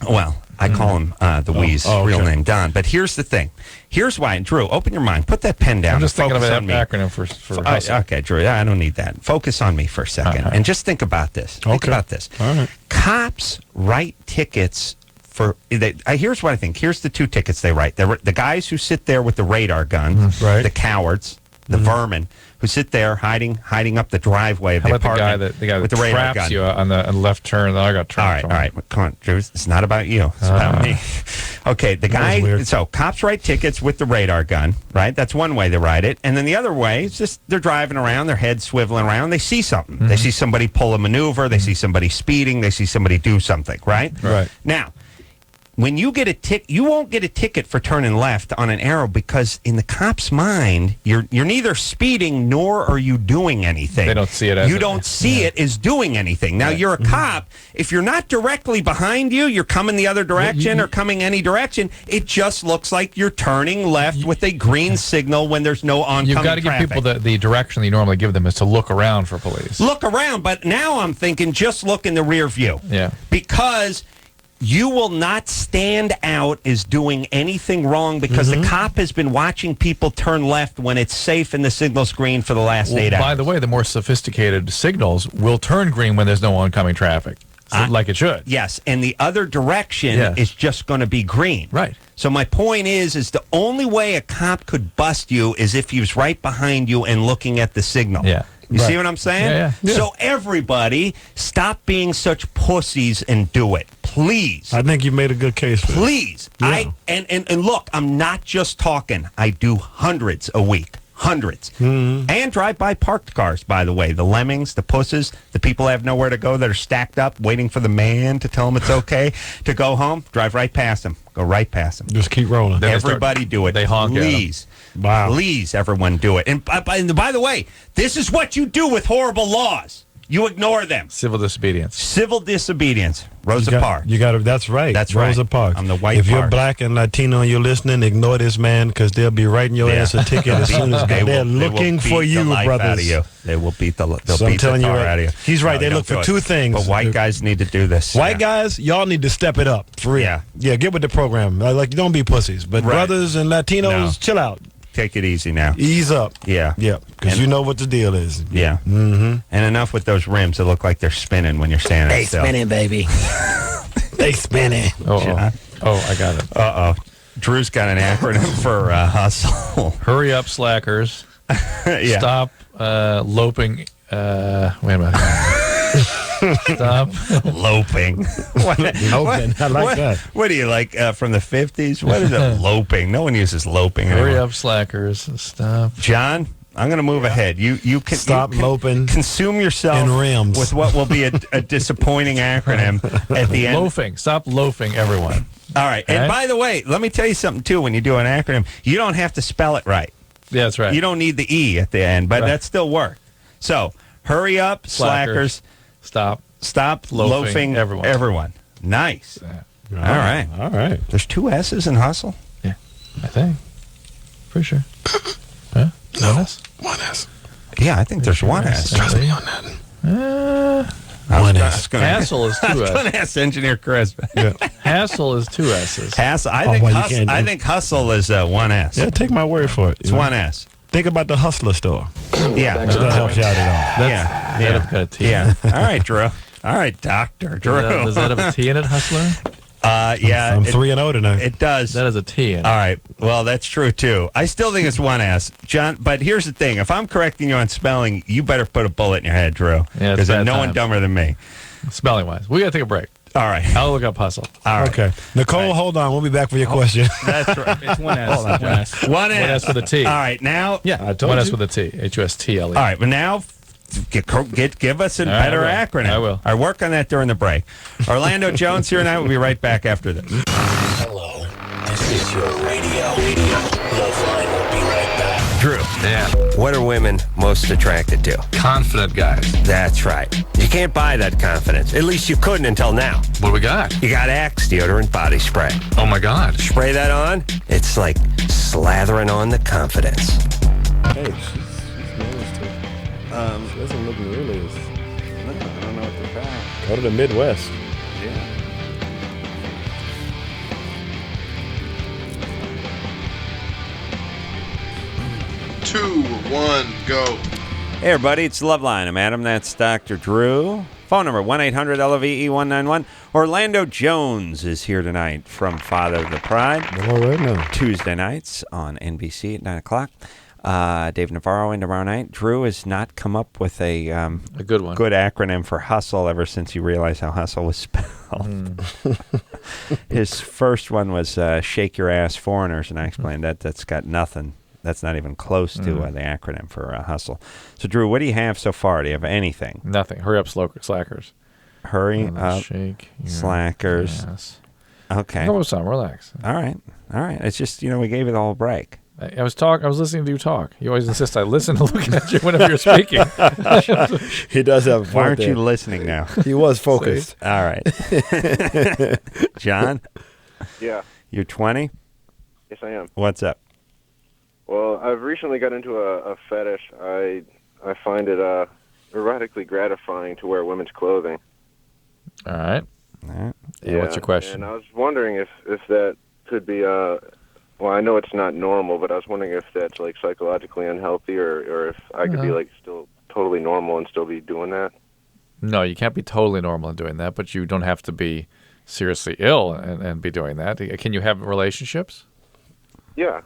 Well, I call him the Wheeze, real name Don. But here's the thing. Here's why. And Drew, open your mind. Put that pen down. I'm just thinking of an me. acronym for hustle. Okay, Drew, I don't need that. Focus on me for a second. And just think about this. Think about this. All right. Cops write tickets for... here's what I think. Here's the 2 tickets they write. The guys who sit there with the radar gun, the cowards, the vermin, who sit there hiding up the driveway of the apartment. The guy with that the radar traps gun. you on the left turn? I got trapped. All right. Come on, Drew. It's not about you. It's about me. Okay, the guy... So, cops write tickets with the radar gun, right? That's one way they write it. And then the other way is just they're driving around, their head swiveling around. They see something. They see somebody pull a maneuver. They see somebody speeding. They see somebody do something, right? Right. Now... When you get a ticket, you won't get a ticket for turning left on an arrow because in the cop's mind, you're neither speeding nor are you doing anything. They don't see it as you don't see it as doing anything. Now you're a cop. If you're not directly behind you, you're coming the other direction or coming any direction. It just looks like you're turning left with a green signal when there's no oncoming You've got to give traffic. people the direction that you normally give them is to look around for police. Look around, but now I'm thinking just look in the rear view. Yeah. Because you will not stand out as doing anything wrong because the cop has been watching people turn left when it's safe in the signal's green for the last 8 hours. By the way, the more sophisticated signals will turn green when there's no oncoming traffic, like it should. Yes, and the other direction is just going to be green. Right. So my point is the only way a cop could bust you is if he was right behind you and looking at the signal. Yeah. You see what I'm saying? Yeah. So everybody, stop being such pussies and do it. Please. I think you made a good case for Please. Yeah. And look, I'm not just talking. I do hundreds a week. Hundreds. And drive by parked cars, by the way. The lemmings, the pusses, the people that have nowhere to go that are stacked up waiting for the man to tell them it's okay to go home. Drive right past them. Go right past them. Just keep rolling. Everybody do it. They honk at 'em. Please. Wow. Please, everyone do it. And by the way, this is what you do with horrible laws. You ignore them. Civil disobedience. Civil disobedience. Rosa Parks. You got to. That's right. That's Rosa right. Parks. I'm the white If you're Parks. black and Latino and you're listening, ignore this man because they'll be writing your ass a ticket as soon as they're looking for you, brothers. Out of you. They will beat the So I'm telling you, out of you. he's right. They don't look for do it. 2 things. But white guys need to do this. White guys, y'all need to step it up for real. Yeah, get with the program. Like, don't be pussies. But brothers and Latinos, chill out. Take it easy now. Ease up. Yeah. Because you know what the deal is. Yeah. And enough with those rims that look like they're spinning when you're standing still. Spinning, baby. They spinning. I got it. Uh-oh. Drew's got an acronym for hustle. Hurry up, slackers. Stop loping. Wait a minute. Stop loping. Loping. I like that. What do you like from the 50s? What is it? Loping. No one uses loping anymore. Hurry up, slackers. Stop. John, I'm going to move ahead. You can stop loping. Consume yourself in rims with what will be a disappointing acronym at the end. Loafing. Stop loafing, everyone. All right. And by the way, let me tell you something too. When you do an acronym, you don't have to spell it right. Yeah, that's right. You don't need the E at the end, but that still works. So hurry up, slackers. Stop loafing everyone. Nice. Yeah. All right. There's 2 S's in hustle? Yeah, I think. Pretty sure. Huh? No. 1 S? 1 S. Yeah, I think there's 1 S. Trust me on that. 1 S. Hassle is 2 I was S. going to ask Engineer Chris. Hassle is 2 S's. Hassle. I think hustle is 1 S. Yeah, take my word for it. It's 1 S. Think about the hustler store. Yeah. That helps you out at all. That's got a T. Yeah. All right, Drew. All right, Dr. Drew. Does that have a T in it, hustler? Yeah. I'm 3-0 tonight. It does. That has a T in it. All right. Well, that's true, too. I still think it's 1 S. John, but here's the thing. If I'm correcting you on spelling, you better put a bullet in your head, Drew. Yeah, because there's no one dumber than me. Spelling wise. We got to take a break. All right. I'll look up hustle. All right. Okay. Nicole, hold on. We'll be back for your question. That's right. It's 1 S. 1 S. 1 S. 1 S with a T. All right. Now. Yeah. I told 1 S you. with a T. HUSTLE. All right. But now, give us a better acronym. I will. I work on that during the break. Orlando Jones here tonight. We'll be right back after this. Hello. This is your radio. LoveLine will be right back. Drew. Yeah. What are women most attracted to? Confident guys. That's right. You can't buy that confidence. At least you couldn't until now. What do we got? You got Axe deodorant body spray. Oh, my God. Spray that on, it's like slathering on the confidence. Hey, she's managed to. She doesn't look nearly as. I don't know what they're about. Go to the Midwest. Yeah. Two, one, go. Hey, everybody, it's LoveLine. I'm Adam. That's Dr. Drew. Phone number 1-800-LOVE-191. Orlando Jones is here tonight from Father of the Pride. All right now. Tuesday nights on NBC at 9 o'clock. Dave Navarro in tomorrow night. Drew has not come up with a good one, good acronym for hustle ever since he realized how hustle was spelled. His first one was shake your ass foreigners, and I explained that's got nothing. That's not even close to the acronym for hustle. So, Drew, what do you have so far? Do you have anything? Nothing. Hurry up, slackers. Hurry up, shake your slackers. ass. Okay. Go with some. Relax. All right. It's just, we gave it the whole break. I was listening to you talk. You always insist I listen to look at you whenever you're speaking. He does have a point. Why aren't there. you listening now? He was focused. All right. John? Yeah. You're 20? Yes, I am. What's up? Well, I've recently got into a fetish. I find it erotically gratifying to wear women's clothing. All right. Yeah. What's your question? And I was wondering if that could be well, I know it's not normal, but I was wondering if that's like psychologically unhealthy, or if I could be like still totally normal and still be doing that. No, you can't be totally normal in doing that, but you don't have to be seriously ill and be doing that. Can you have relationships? Yeah,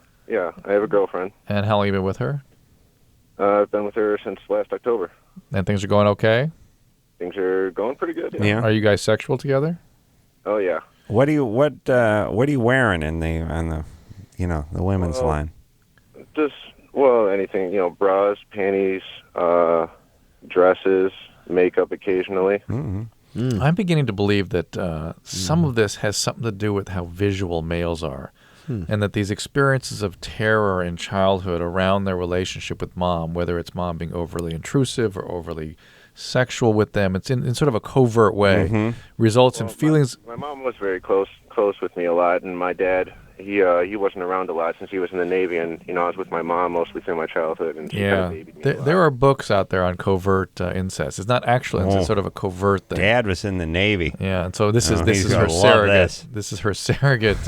I have a girlfriend. And how long have you been with her? I've been with her since last October. And things are going okay? Things are going pretty good. Yeah. Are you guys sexual together? Oh yeah. What are you wearing on the the women's line? Just anything, bras, panties, dresses, makeup occasionally. Mm-hmm. I'm beginning to believe that some of this has something to do with how visual males are. And that these experiences of terror in childhood around their relationship with mom, whether it's mom being overly intrusive or overly sexual with them, it's in sort of a covert way, results in feelings. My mom was very close with me a lot, and my dad, he wasn't around a lot since he was in the Navy, and I was with my mom mostly through my childhood. And she kind of babied me a lot. There are books out there on covert incest. It's not actual incest; it's sort of a covert thing. Dad was in the Navy. Yeah, and so this is her surrogate. This is her surrogate.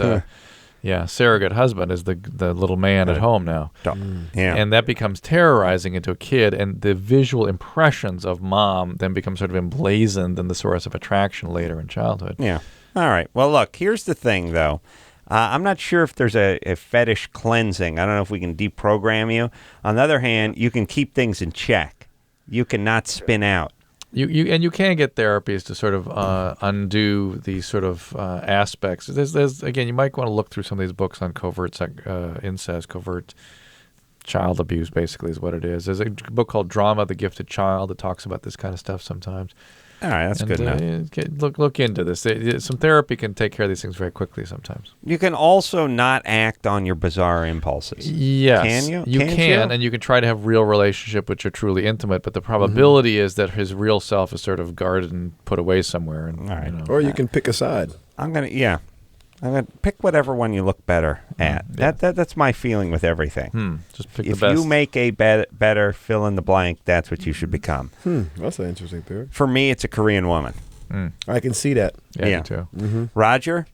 Surrogate husband is the little man at home now. Yeah. And that becomes terrorizing into a kid, and the visual impressions of mom then become sort of emblazoned in the source of attraction later in childhood. Yeah. All right. Well, look, here's the thing, though. I'm not sure if there's a fetish cleansing. I don't know if we can deprogram you. On the other hand, you can keep things in check. You cannot spin out. You can get therapies to sort of undo these sort of aspects. There's again, you might want to look through some of these books on covert incest, covert child abuse. Basically, is what it is. There's a book called Drama: The Gifted Child that talks about this kind of stuff sometimes. All right, that's good enough. Look into this. Some therapy can take care of these things very quickly sometimes. You can also not act on your bizarre impulses. Yes. Can you? You can, and you can try to have real relationship which are truly intimate, but the probability is that his real self is sort of guarded and put away somewhere. And, all right. Or you can pick a side. I'm going to pick whatever one you look better at. Yeah. That's my feeling with everything. Just pick if the best. you make a better fill in the blank, that's what you should become. That's an interesting theory. For me, it's a Korean woman. I can see that. Yeah. Me too. Roger?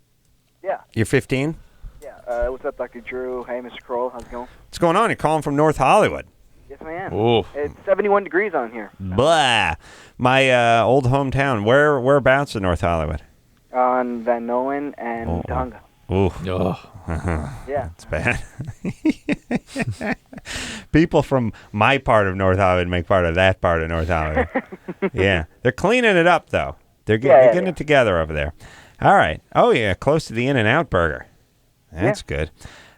Yeah. You're 15? Yeah. What's up, Dr. Drew? Hey, Mr. Kroll. How's it going? What's going on? You're calling from North Hollywood. Yes, I am. Ooh. It's 71 degrees on here. Blah. My old hometown. Whereabouts in North Hollywood? On Van Nolen and Tonga. Ooh. Yeah. It's bad. People from my part of North Hollywood make part of that part of North Hollywood. Yeah. They're cleaning it up, though. They're getting it together over there. All right. Oh, yeah. Close to the In-N-Out burger. That's good.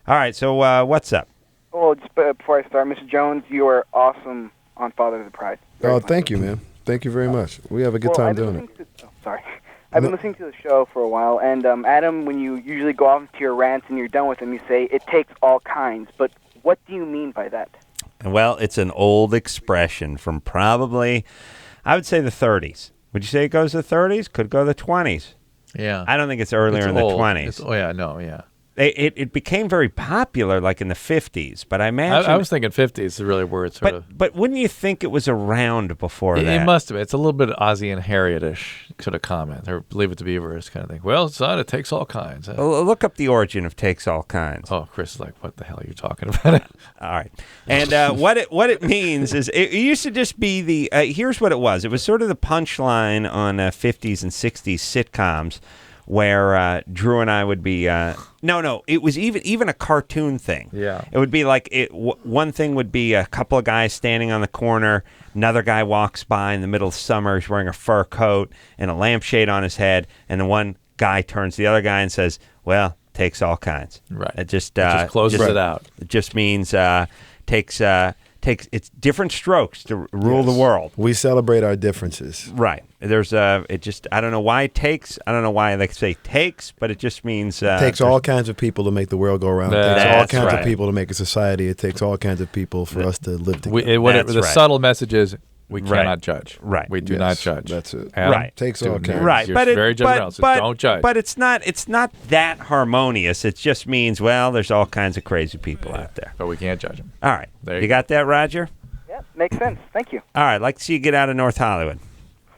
All right. So what's up? Well, just before I start, Mr. Jones, you are awesome on Father of the Pride. Thank you, man. Thank you very much. We have a good time doing it. I've been listening to the show for a while, and Adam, when you usually go off into your rants and you're done with them, you say, it takes all kinds. But what do you mean by that? Well, it's an old expression from probably, I would say, the 30s. Would you say it goes to the 30s? Could go to the 20s. Yeah. I don't think it's earlier in the 20s. It became very popular like in the 50s, but I imagine... I was thinking 50s is really where it sort of... But wouldn't you think it was around before that? It must have been. It's a little bit Ozzy and Harriet-ish sort of comment, or Leave It to Beavers kind of thing. Well, son, it takes all kinds. Look up the origin of takes all kinds. Oh, Chris is like, what the hell are you talking about? All right. And what it means is it used to just be the... here's what it was. It was sort of the punchline on 50s and 60s sitcoms where Drew and I would be... No, it was even a cartoon thing. Yeah. It would be like... one thing would be a couple of guys standing on the corner. Another guy walks by in the middle of summer. He's wearing a fur coat and a lampshade on his head. And the one guy turns to the other guy and says, well, takes all kinds. Right. It just closes it out. It just means takes it's different strokes to rule the world. We celebrate our differences. Right. There's it just I don't know why it takes. I don't know why they say takes, but it just means it takes all kinds of people to make the world go round. It takes all kinds of people to make a society. It takes all kinds of people for us to live together. The subtle message is we cannot judge. Right. We do not judge. That's it. Adam, Right. Takes all kinds. Right. You're But very general. Don't judge. But it's not that harmonious. It just means there's all kinds of crazy people out there. But we can't judge them. All right. You got that, Roger? Yeah, makes sense. Thank you. All right. I'd like to see you get out of North Hollywood.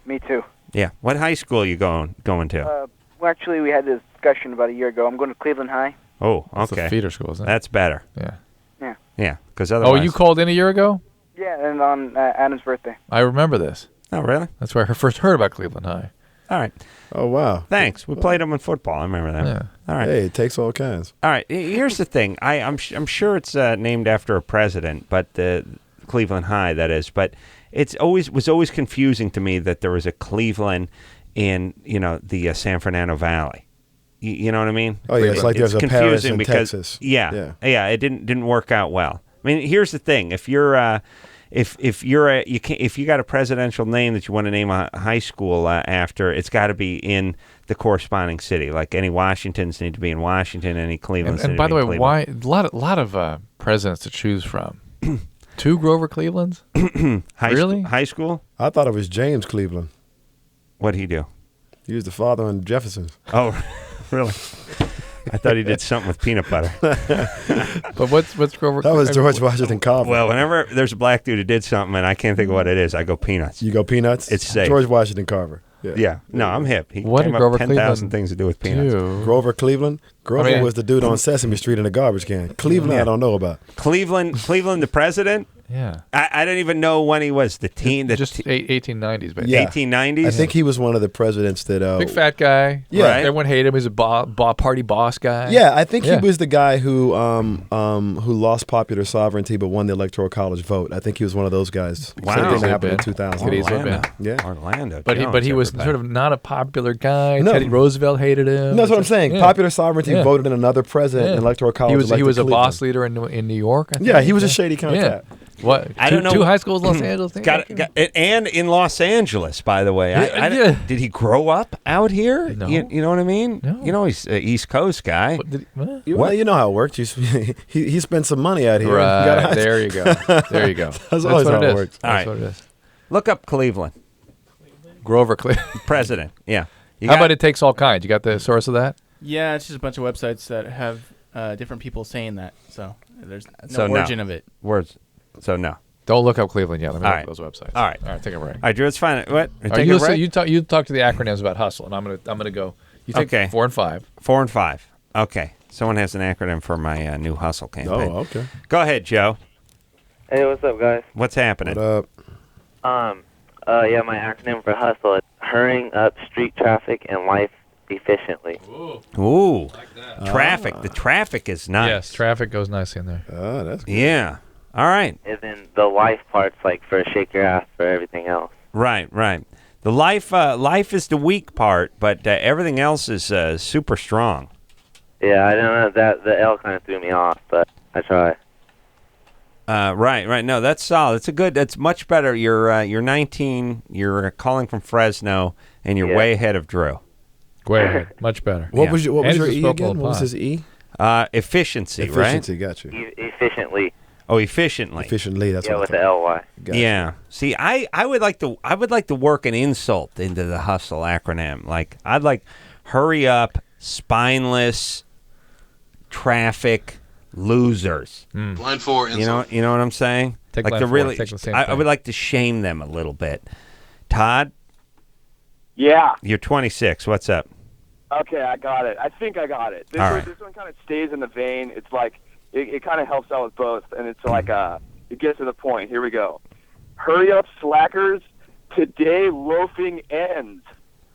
Me too. Yeah. What high school are you going to? Well, actually, we had this discussion about a year ago. I'm going to Cleveland High. Oh, That's okay. a feeder school, isn't it? That's better. Yeah. Yeah. Yeah, because otherwise... Oh, you called in a year ago? Yeah, and on Adam's birthday. I remember this. Oh, really? That's where I first heard about Cleveland High. All right. Oh, wow. Thanks. We played them in football. I remember that. Yeah. All right. Hey, it takes all kinds. All right. Here's the thing. I'm sure it's named after a president, but Cleveland High, that is. But was always confusing to me that there was a Cleveland in the San Fernando Valley. You know what I mean? Oh yeah, it's like there's a Paris in because, Texas. Yeah. It didn't work out well. I mean, here's the thing: if you're if you got a presidential name that you want to name a high school after, it's got to be in the corresponding city. Like any Washingtons need to be in Washington, any Clevelands. And by the way, why a lot of presidents to choose from? 2 Grover Clevelands? Really? High school? I thought it was James Cleveland. What'd he do? He was the father on the Jeffersons. Oh, really? I thought he did something with peanut butter. But what's Grover? That was George Washington Carver. Well, whenever there's a black dude who did something and I can't think of what it is, I go peanuts. You go peanuts? It's safe. George Washington Carver. Yeah. No, I'm hip. He What came did Grover up 10,000 Cleveland things to do with peanuts. Grover Cleveland? Grover was the dude on Sesame Street in a garbage can. Cleveland, I don't know about. Cleveland, the president? Yeah. I don't even know when he was the teen. Just 1890s, baby. Yeah. 1890s? I think he was one of the presidents that... Big fat guy. Yeah. Right. Everyone hated him. He was a party boss guy. Yeah, I think he was the guy who lost popular sovereignty but won the Electoral College vote. I think he was one of those guys. Wow. Same thing happened in 2000. Orlando. Orlando. But he was sort of not a popular guy. No. Teddy Roosevelt hated him. That's what I'm saying. Yeah. Popular sovereignty voted in another president in Electoral College. He was a boss leader in New York, I think. Yeah, he was a shady kind of cat. What? I don't know. 2 high schools in Los Angeles? And in Los Angeles, by the way. Did he grow up out here? No. You know what I mean? No. He's an East Coast guy. Well, you know how it works. He spent some money out here. Right. There you go. There you go. That's always how it works. All right. That's what it is. Look up Cleveland. Grover Cleveland. President. Yeah. How about it takes all kinds? You got the source of that? Yeah, it's just a bunch of websites that have different people saying that. So there's no origin of it. Words. So no. Don't look up Cleveland yet. Let me look at those websites. All right. Take a break. All right, Drew, it's fine. What? You talk to the acronyms about hustle, and I'm gonna go. You take 4 and 5. 4 and 5. Okay. Someone has an acronym for my new hustle campaign. Oh, okay. Go ahead, Joe. Hey, what's up, guys? What's happening? What up? Yeah, my acronym for hustle is hurrying up street traffic and life efficiently. Ooh. Traffic. The traffic is nice. Yes, traffic goes nicely in there. Oh, that's good. Yeah. All right. And then the life part's like for shake your ass for everything else. Right. The life is the weak part, but everything else is super strong. Yeah, I don't know, that the L kind of threw me off, but I try. Right. No, that's solid. That's much better. You're 19. You're calling from Fresno, and you're way ahead of Drew. Way ahead. Much better. What was your E again? What was his E? Efficiency. Efficiency. Got you. Efficiently. Oh, efficiently. Efficiently. That's with the LY. Yeah. See, I would like to work an insult into the hustle acronym. Like I'd like hurry up, spineless, traffic losers. Line 4. You know what I'm saying? Take like line the four, really, take the same I thing. would like to shame them a little bit. Todd, Yeah. you're 26. What's up? Okay, I got it. I think I got it. All right. This one kind of stays in the vein. It's like it kind of helps out with both, and it's like it gets to the point. Here we go. Hurry up, slackers! Today loafing ends.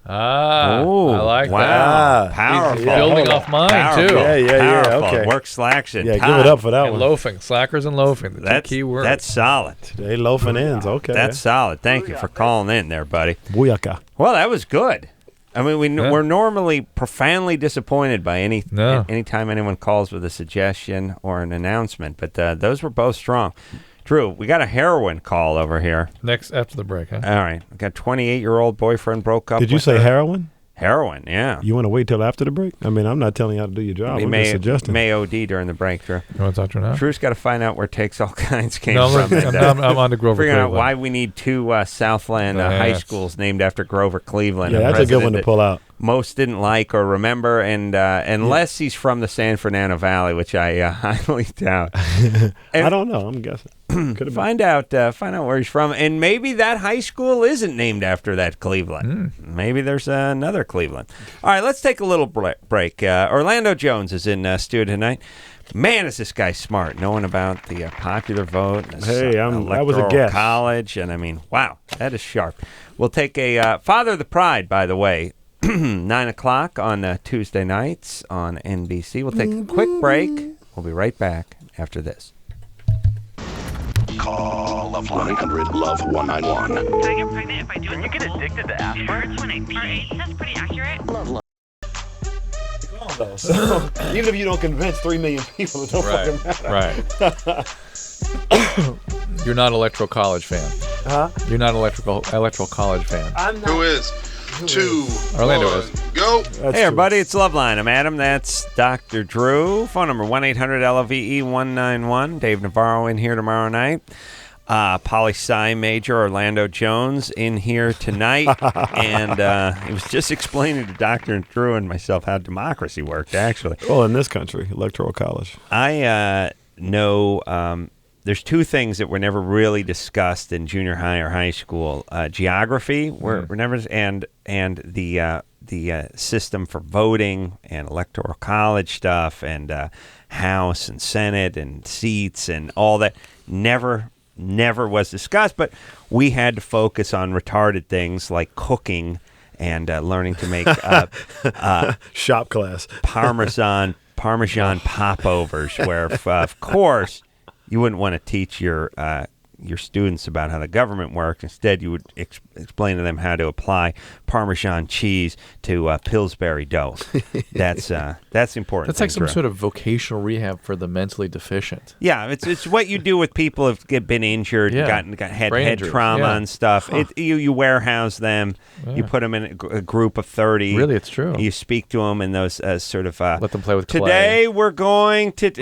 I like wow. that. Powerful. He's building off mine, too. Powerful. Okay. Work slacks and Yeah, Todd. give it up for that And one. loafing. Slackers and loafing. The That's two key words. That's solid. Today loafing ends. Okay. That's solid. Thank you for calling in there, buddy. Booyaka. Well, that was good. I mean, we're normally profoundly disappointed by anytime anyone calls with a suggestion or an announcement, but those were both strong. Drew, we got a heroin call over here. Next, after the break, huh? All right. We got 28-year-old boyfriend broke up Did you with say her. heroin? Heroin, yeah. You want to wait till after the break? I mean, I'm not telling you how to do your job. We I'm may, just suggesting. may OD during the break, Drew. You want to talk to her now? Drew's got to find out where Takes All Kinds came No, from. I'm on to Grover Figuring out Cleveland. why we need two Southland high That's- schools named after Grover Cleveland. Yeah, that's a good one to pull out. Most didn't like or remember, and unless he's from the San Fernando Valley, which I highly doubt. I don't know. I'm guessing. Find out where he's from, and maybe that high school isn't named after that Cleveland. Maybe there's another Cleveland. All right, let's take a little break. Orlando Jones is in studio tonight. Man, is this guy smart, knowing about the popular vote. Hey, I was a electoral guess. college, and I mean, wow, that is sharp. We'll take a Father of the Pride, by the way, 9 o'clock on Tuesday nights on NBC. We'll take a quick break. We'll be right back after this. Call LoveLine 1-800-LOVE-191. Do I get pregnant if I do it? Can you get addicted to aspirin? Our age test pretty accurate. LoveLine. So, even if you don't convince 3 million people, it don't fucking matter. Right. You're not an electoral college fan. Huh? You're not an electoral college fan. Who is? 2, Orlando 1, is. go. Hey, everybody, it's LoveLine. I'm Adam. That's Dr. Drew. Phone number 1-800-LOVE-191. Dave Navarro in here tomorrow night. Poli-sci major Orlando Jones in here tonight. And he was just explaining to Dr. Drew and myself how democracy worked, actually. Well, in this country, electoral college. I know there's two things that were never really discussed in junior high or high school. Geography, were never, and the system for voting and electoral college stuff and House and Senate and seats and all that never was discussed. But we had to focus on retarded things like cooking and learning to make shop class Parmesan popovers, where of course you wouldn't want to teach your students about how the government works. Instead, you would explain to them how to apply Parmesan cheese to Pillsbury dough. That's important. That's like some sort of vocational rehab for the mentally deficient. Yeah, it's what you do with people who've been injured, got head injuries, trauma and stuff. Huh. You warehouse them, you put them in a group of 30. Really, it's true. You speak to them in those sort of let them play with clay. Today we're going to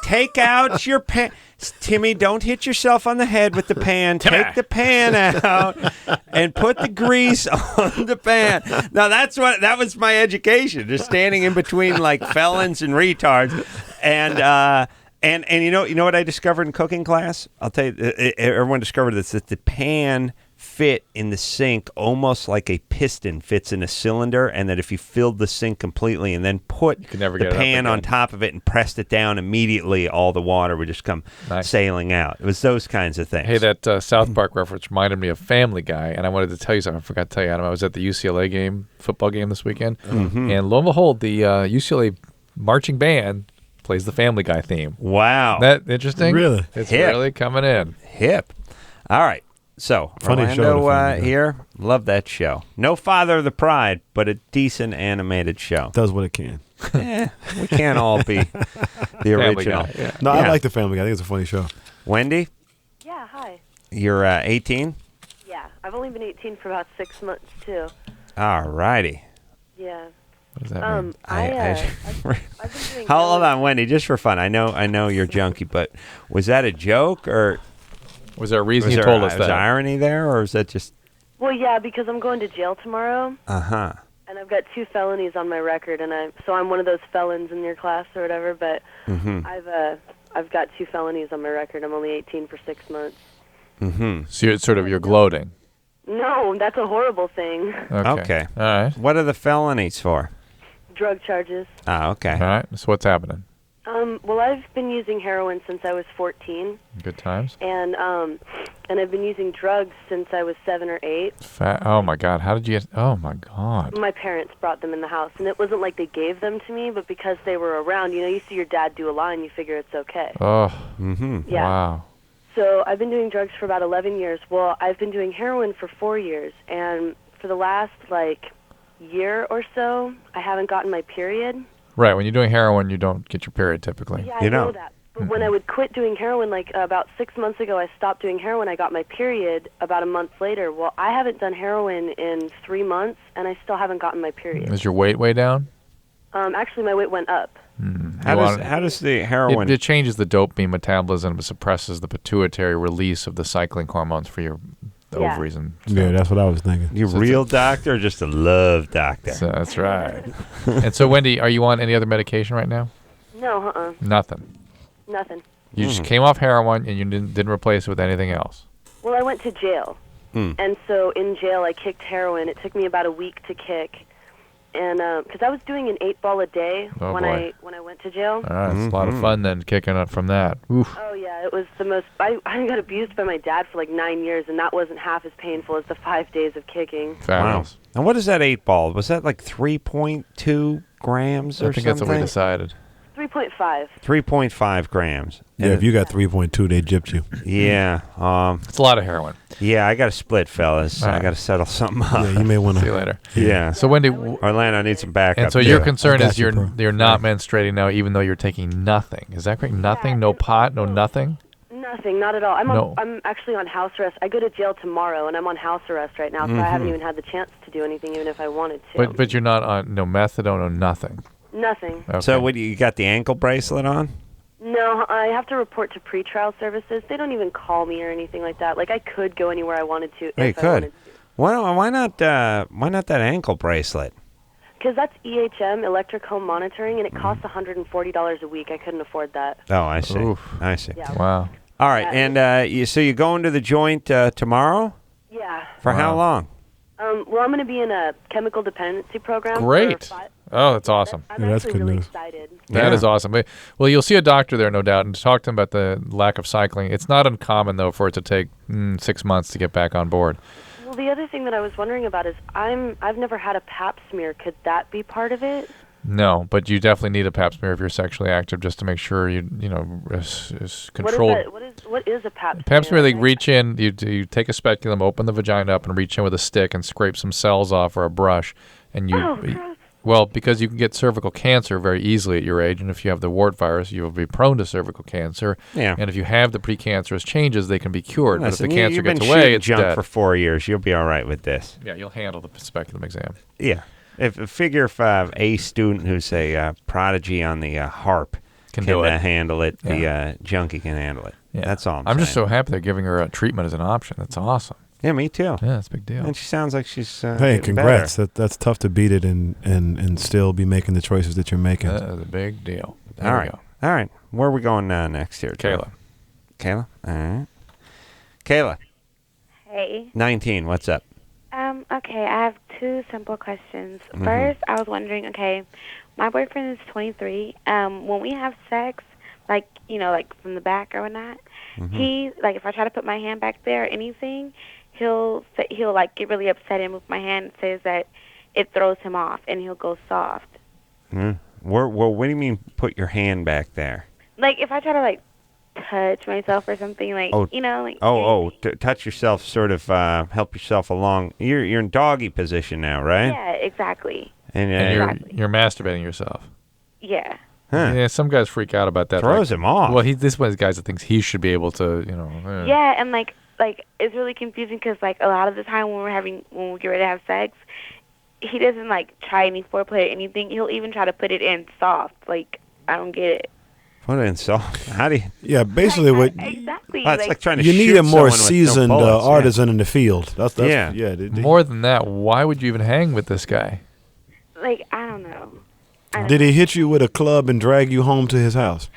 take out your pan. Timmy, don't hit yourself on the head with the pan. Take the pan out and put the grease on the pan. Now that was my education, just standing in between like felons and retards. And you know what I discovered in cooking class? I'll tell you, everyone discovered this, that the pan fit in the sink almost like a piston fits in a cylinder, and that if you filled the sink completely and then put the pan on top of it and pressed it down immediately, all the water would just come sailing out. It was those kinds of things. Hey, that South Park reference reminded me of Family Guy, and I wanted to tell you something. I forgot to tell you, Adam. I was at the UCLA football game this weekend, and lo and behold, the UCLA marching band plays the Family Guy theme. Wow. That interesting? Really? It's Hip. really coming in. Hip. All right. So, Funny Orlando show here, love that show. No Father of the Pride, but a decent animated show. Does what it can. We can't all be the original. Guy, yeah. No, I like the Family Guy. I think it's a funny show. Wendy, Yeah, hi. you're 18? Yeah, I've only been 18 for about 6 months, too. All righty. Yeah. What does that mean? I've been doing Hold on, Wendy, just for fun. I know you're junky, but was that a joke or was there a reason you told us was that? there irony there, or is that just? Well, yeah, because I'm going to jail tomorrow. Uh-huh. And I've got 2 felonies on my record, and I'm one of those felons in your class or whatever. But I've got 2 felonies on my record. I'm only 18 for 6 months. So you're gloating. No, that's a horrible thing. Okay. All right. What are the felonies for? Drug charges. Ah, okay. All right. So what's happening? Well, I've been using heroin since I was 14. Good times. And I've been using drugs since I was 7 or 8. Oh my God! How did you get? Oh my God! My parents brought them in the house, and it wasn't like they gave them to me, but because they were around, you see your dad do a line, you figure it's okay. Oh. Yeah. Wow. So I've been doing drugs for about 11 years. Well, I've been doing heroin for 4 years, and for the last year or so, I haven't gotten my period. Right. When you're doing heroin, you don't get your period typically. Yeah, I know that. But when I would quit doing heroin, about 6 months ago, I stopped doing heroin. I got my period about a month later. Well, I haven't done heroin in 3 months, and I still haven't gotten my period. Is your weight way down? Actually, my weight went up. How does the heroin... It changes the dopamine metabolism. It suppresses the pituitary release of the cycling hormones for your ovaries. And yeah, that's what I was thinking. You real doctor or just a love doctor? So that's right. And so, Wendy, are you on any other medication right now? No, Nothing. Nothing. You just came off heroin and you didn't replace it with anything else. Well, I went to jail. And so in jail, I kicked heroin. It took me about a week to kick. And because I was doing an 8-ball a day when I went to jail. All right, it's a lot of fun then kicking it from that. Oof. Oh yeah, it was the most. I got abused by my dad for 9 years, and that wasn't half as painful as the 5 days of kicking. Wow. And what is that 8-ball? Was that 3.2 grams or something? I think that's what we decided. 3.5. 3.5 grams. Yeah, if you got 3.2, they gypped you. Yeah. It's a lot of heroin. Yeah, I got to split, fellas. I got to settle something up. Yeah, you may want to. See you later. Yeah. So Wendy, Orlando, I need some backup. And so your concern is you're not menstruating now, even though you're taking nothing. Is that correct? Nothing? No pot? No nothing? Nothing, not at all. I'm actually on house arrest. I go to jail tomorrow, and I'm on house arrest right now, so I haven't even had the chance to do anything, even if I wanted to. But you're not on no methadone or nothing. Nothing. Okay. So what, you got the ankle bracelet on? No, I have to report to pretrial services. They don't even call me or anything like that. I could go anywhere I wanted to. You could. Why not that ankle bracelet? Because that's EHM, electric home monitoring, and it costs $140 a week. I couldn't afford that. Oh, I see. Oof. I see. Yeah. Wow. All right, and so you're going to the joint tomorrow? Yeah. For how long? Well, I'm going to be in a chemical dependency program. Great. Oh, that's awesome. I'm actually really excited. That is awesome. Well, you'll see a doctor there, no doubt, and talk to him about the lack of cycling. It's not uncommon, though, for it to take 6 months to get back on board. Well, the other thing that I was wondering about is I've never had a pap smear. Could that be part of it? No, but you definitely need a pap smear if you're sexually active, just to make sure is controlled. What is a pap smear? Pap smear, they reach in, you take a speculum, open the vagina up, and reach in with a stick and scrape some cells off or a brush, and well, because you can get cervical cancer very easily at your age, and if you have the wart virus, you will be prone to cervical cancer. Yeah. And if you have the precancerous changes, they can be cured. Listen, but if the cancer you've been gets away, it's junk dead. for 4 years. You'll be all right with this. Yeah, you'll handle the speculum exam. Yeah. If a student who's a prodigy on the harp can handle it, the junkie can handle it. Yeah. That's all I'm just so happy they're giving her a treatment as an option. That's awesome. Yeah, me too. Yeah, that's a big deal. And she sounds like she's hey, congrats. That's tough to beat it and still be making the choices that you're making. That is a big deal. All right. All right. Where are we going next here? Kayla. Kayla? All right. Kayla. Hey. 19. What's up? Okay, I have 2 simple questions. First, I was wondering, okay, my boyfriend is 23. When we have sex, from the back or whatnot, he, if I try to put my hand back there or anything, he'll get really upset and move my hand and says that it throws him off and he'll go soft. Well, what do you mean put your hand back there? If I try to, touch myself or something, touch yourself, sort of help yourself along. You're in doggy position now, right? Yeah, exactly. And you're masturbating yourself. Yeah. Huh. Yeah, some guys freak out about that. Throws him off. Well, this one of the guys that thinks he should be able to, Yeah, and it's really confusing because a lot of the time when we get ready to have sex, he doesn't try any foreplay or anything. He'll even try to put it in soft. I don't get it. Put it in soft. How do you? Yeah, basically what. Exactly. It's like trying to you shoot need a more someone with no seasoned bullets, artisan in the field. That's yeah. More than that, why would you even hang with this guy? like, I don't know. Did he hit you with a club and drag you home to his house?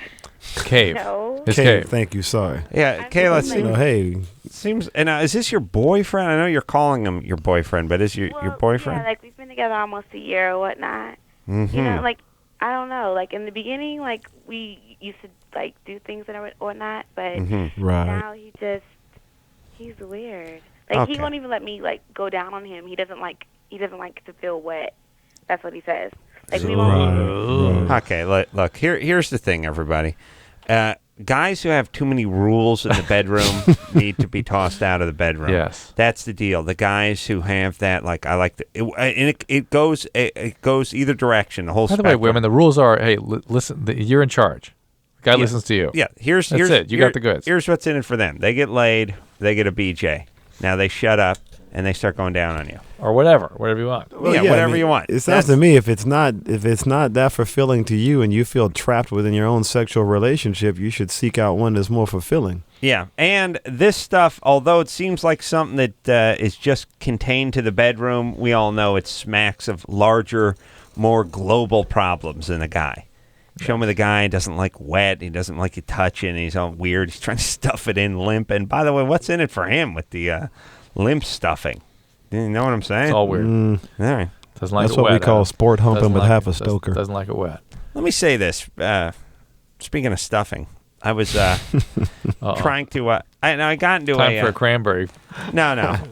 Cave. No. His cave. cave. Thank you. Sorry. Yeah, Kayla. Hey. Seems. And is this your boyfriend? I know you're calling him your boyfriend, but is your boyfriend? Yeah, like we've been together almost a year or whatnot. Mm-hmm. You know, like I don't know. Like in the beginning, like we used to like do things and whatnot, but Right. now he's weird. Like he Okay. won't even let me like go down on him. He doesn't like to feel wet. That's what he says. Like we won't. Okay, look. Here's the thing, everybody. Guys who have too many rules in the bedroom need to be tossed out of the bedroom. Yes, that's the deal. The guys who have that, like, I like it goes either direction. The whole. By the way, women, the rules are: hey, listen, you're in charge. The guy listens to you. Yeah, here's it. You got the goods. Here's what's in it for them. They get laid. They get a BJ. Now they shut up and they start going down on you, or whatever you want. Well, whatever you want. It sounds to me if it's not that fulfilling to you and you feel trapped within your own sexual relationship, you should seek out one that's more fulfilling. Yeah, and this stuff, although it seems like something that is just contained to the bedroom, we all know it smacks of larger, more global problems than a guy. Show me the guy doesn't like wet. He doesn't like you touching. He's all weird. He's trying to stuff it in limp. And by the way, what's in it for him with the limp stuffing? You know what I'm saying? It's all weird. All right. Doesn't like That's it what wet. we call sport humping with half a stoker. Doesn't like it wet. Let me say this. Speaking of stuffing, I was trying to. I got into time for a cranberry. No.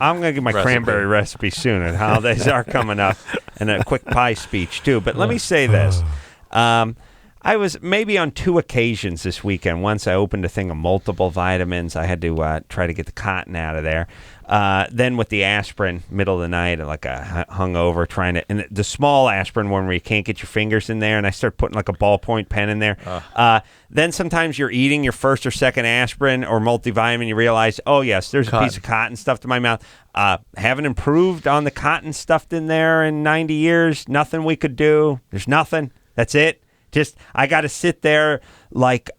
I'm going to get my cranberry recipe soon. And holidays are coming up, and a quick pie speech too. But let me say this. I was maybe on 2 occasions this weekend. Once I opened a thing of multiple vitamins. I had to try to get the cotton out of there. Then with the aspirin, middle of the night, like hungover, trying to, and the small aspirin one where you can't get your fingers in there, and I start putting like a ballpoint pen in there. Then sometimes you're eating your first or second aspirin or multivitamin, you realize, oh yes, there's a piece of cotton stuffed in my mouth. Haven't improved on the cotton stuffed in there in 90 years. Nothing we could do. There's nothing. That's it. Just I got to sit there like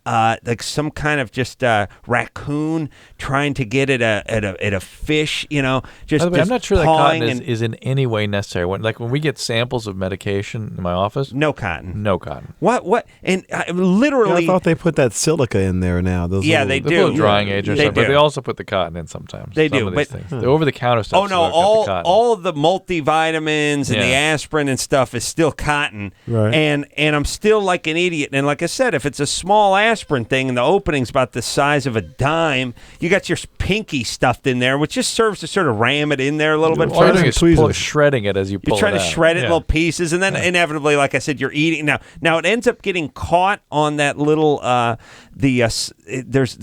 some kind of just raccoon trying to get at a fish, you know. Just, by the way, I'm not sure that pawing cotton is in any way necessary. When we get samples of medication in my office, no cotton. What? And literally, I thought they put that silica in there now. Those they do. Put drying agent, They stuff, but do. they also put the cotton in sometimes. They Some do, of these but things. The over-the-counter stuff. Oh no, all the multivitamins and the aspirin and stuff is still cotton, right? And I'm still like an idiot. And like I said, if it's a small aspirin thing and the opening's about the size of a dime, you got your pinky stuffed in there, which just serves to sort of ram it in there a little bit. All you're doing is shredding it as you pull it out. You're trying to shred it in little pieces, and then inevitably, like I said, you're eating. Now it ends up getting caught on that little there's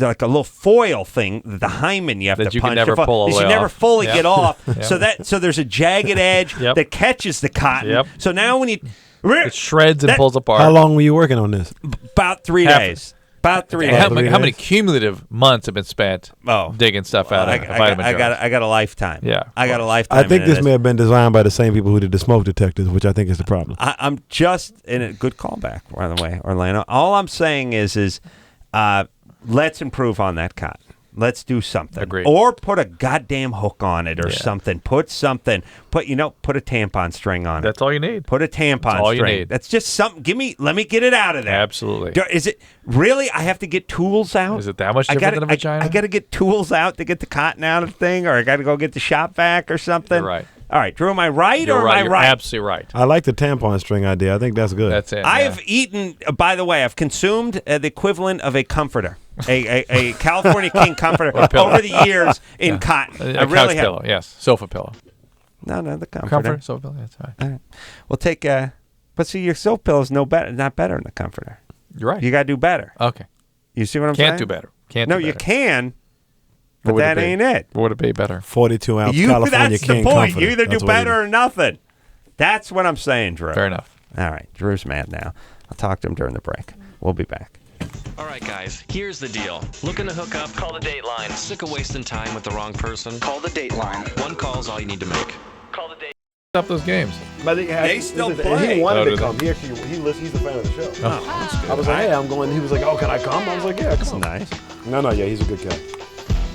like a little foil thing, the hymen you have that to you punch. Can never pull you away never off. fully Yep. get off. Yep. So there's a jagged edge that catches the cotton. Yep. So now when you it shreds and pulls apart. How long were you working on this? About 3 days. About 3 days. How many cumulative months have been spent digging stuff out of vitamin jars? I got a lifetime. Yeah. I got a lifetime. I think this may have been designed by the same people who did the smoke detectors, which I think is the problem. I'm just in a good callback, by the way, Orlando. All I'm saying is let's improve on that cotton. Let's do something. Agreed. Or put a goddamn hook on it or something. Put something. Put a tampon string on it. That's all you need. Put a tampon That's all string. you need. That's just something. Let me get it out of there. Absolutely. Is it really? I have to get tools out? Is it that much different than a vagina? I got to get tools out to get the cotton out of the thing, or I got to go get the shop vac or something. You're right. All right, Drew, am I right You're or right. am I You're right? absolutely right. I like the tampon string idea. I think that's good. That's it. I have eaten, by the way, I've consumed the equivalent of a comforter, a California King comforter over the years in cotton. I really have. Pillow, yes. Sofa pillow. No, the comforter. Comforter, sofa pillow, that's fine. All right. We'll take, but see, your sofa pillow is not better than the comforter. You're right. You got to do better. Okay. You see what I'm saying? Can't do better. No, you can, but that ain't it. What would it be better? 42-ounce California That's King the point. comforter. You either do That's what better or nothing. That's what I'm saying, Drew. Fair enough. All right. Drew's mad now. I'll talk to him during the break. We'll be back. All right, guys, here's the deal. Looking to hook up? Call the Dateline. Sick of wasting time with the wrong person? Call the Dateline. One call's all you need to make. Call the Dateline. Stop those games. But They still play. He wanted Oh, to do come. He actually he's a fan of the show. Oh, that's good. I was like, hey, I'm going. He was like, oh, can I come? I was like, yeah, come. Nice. No, yeah, he's a good guy.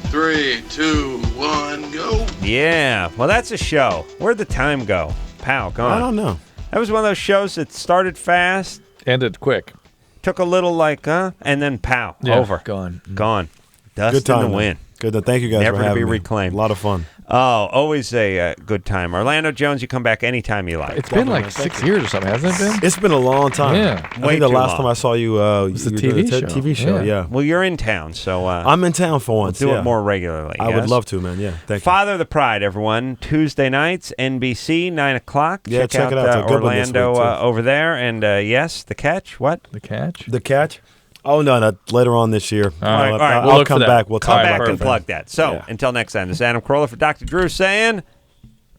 3, 2, 1, go. Yeah. Well, that's a show. Where'd the time go? Pal, go on. I don't know. That was one of those shows that started fast, ended quick, took a little and then pow, Yeah, over, gone. Dust Good time, in the man. wind. Good. Thank you guys Never for to having be me. reclaimed. A lot of fun. Oh, always a good time. Orlando Jones, you come back anytime you like. It's been like 6 years or something, hasn't it been? It's been a long time. Yeah. I Way think the too last long. time I saw you, was a you TV did a show. TV show. Yeah. Well, you're in town, so I'm in town for once. do yeah. it more regularly. I would yes? love to, man. Yeah. Thank you. Father of the Pride, everyone. Tuesday nights, NBC, 9 o'clock. Yeah, check it out. It's a good one this Orlando week, too. over there. And yes, The Catch. What? The Catch? The Catch? Oh, no. Later on this year. All right. I'll We'll look come for that. back. We'll Come talk back about and that. plug that. So, Yeah. until next time, this is Adam Carolla for Dr. Drew saying,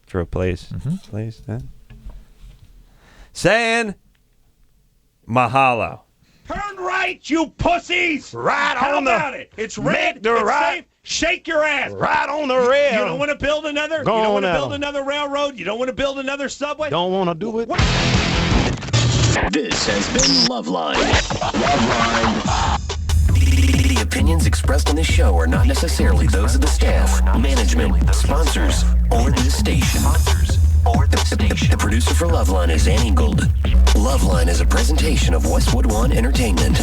Drew, please. Mm-hmm. Please. Saying, mahalo. Turn right, you pussies! Right How on the. about it? It's red. Make the it's right. safe. Shake your ass. Right on the rail. You don't want to build another. Go you don't on want to at build 'em. another railroad. You don't want to build another subway. Don't want to do it. This has been LoveLine. LoveLine. The opinions expressed on this show are not necessarily those of the staff, management, sponsors, or this station. The producer for LoveLine is Ann Ingold. LoveLine is a presentation of Westwood One Entertainment.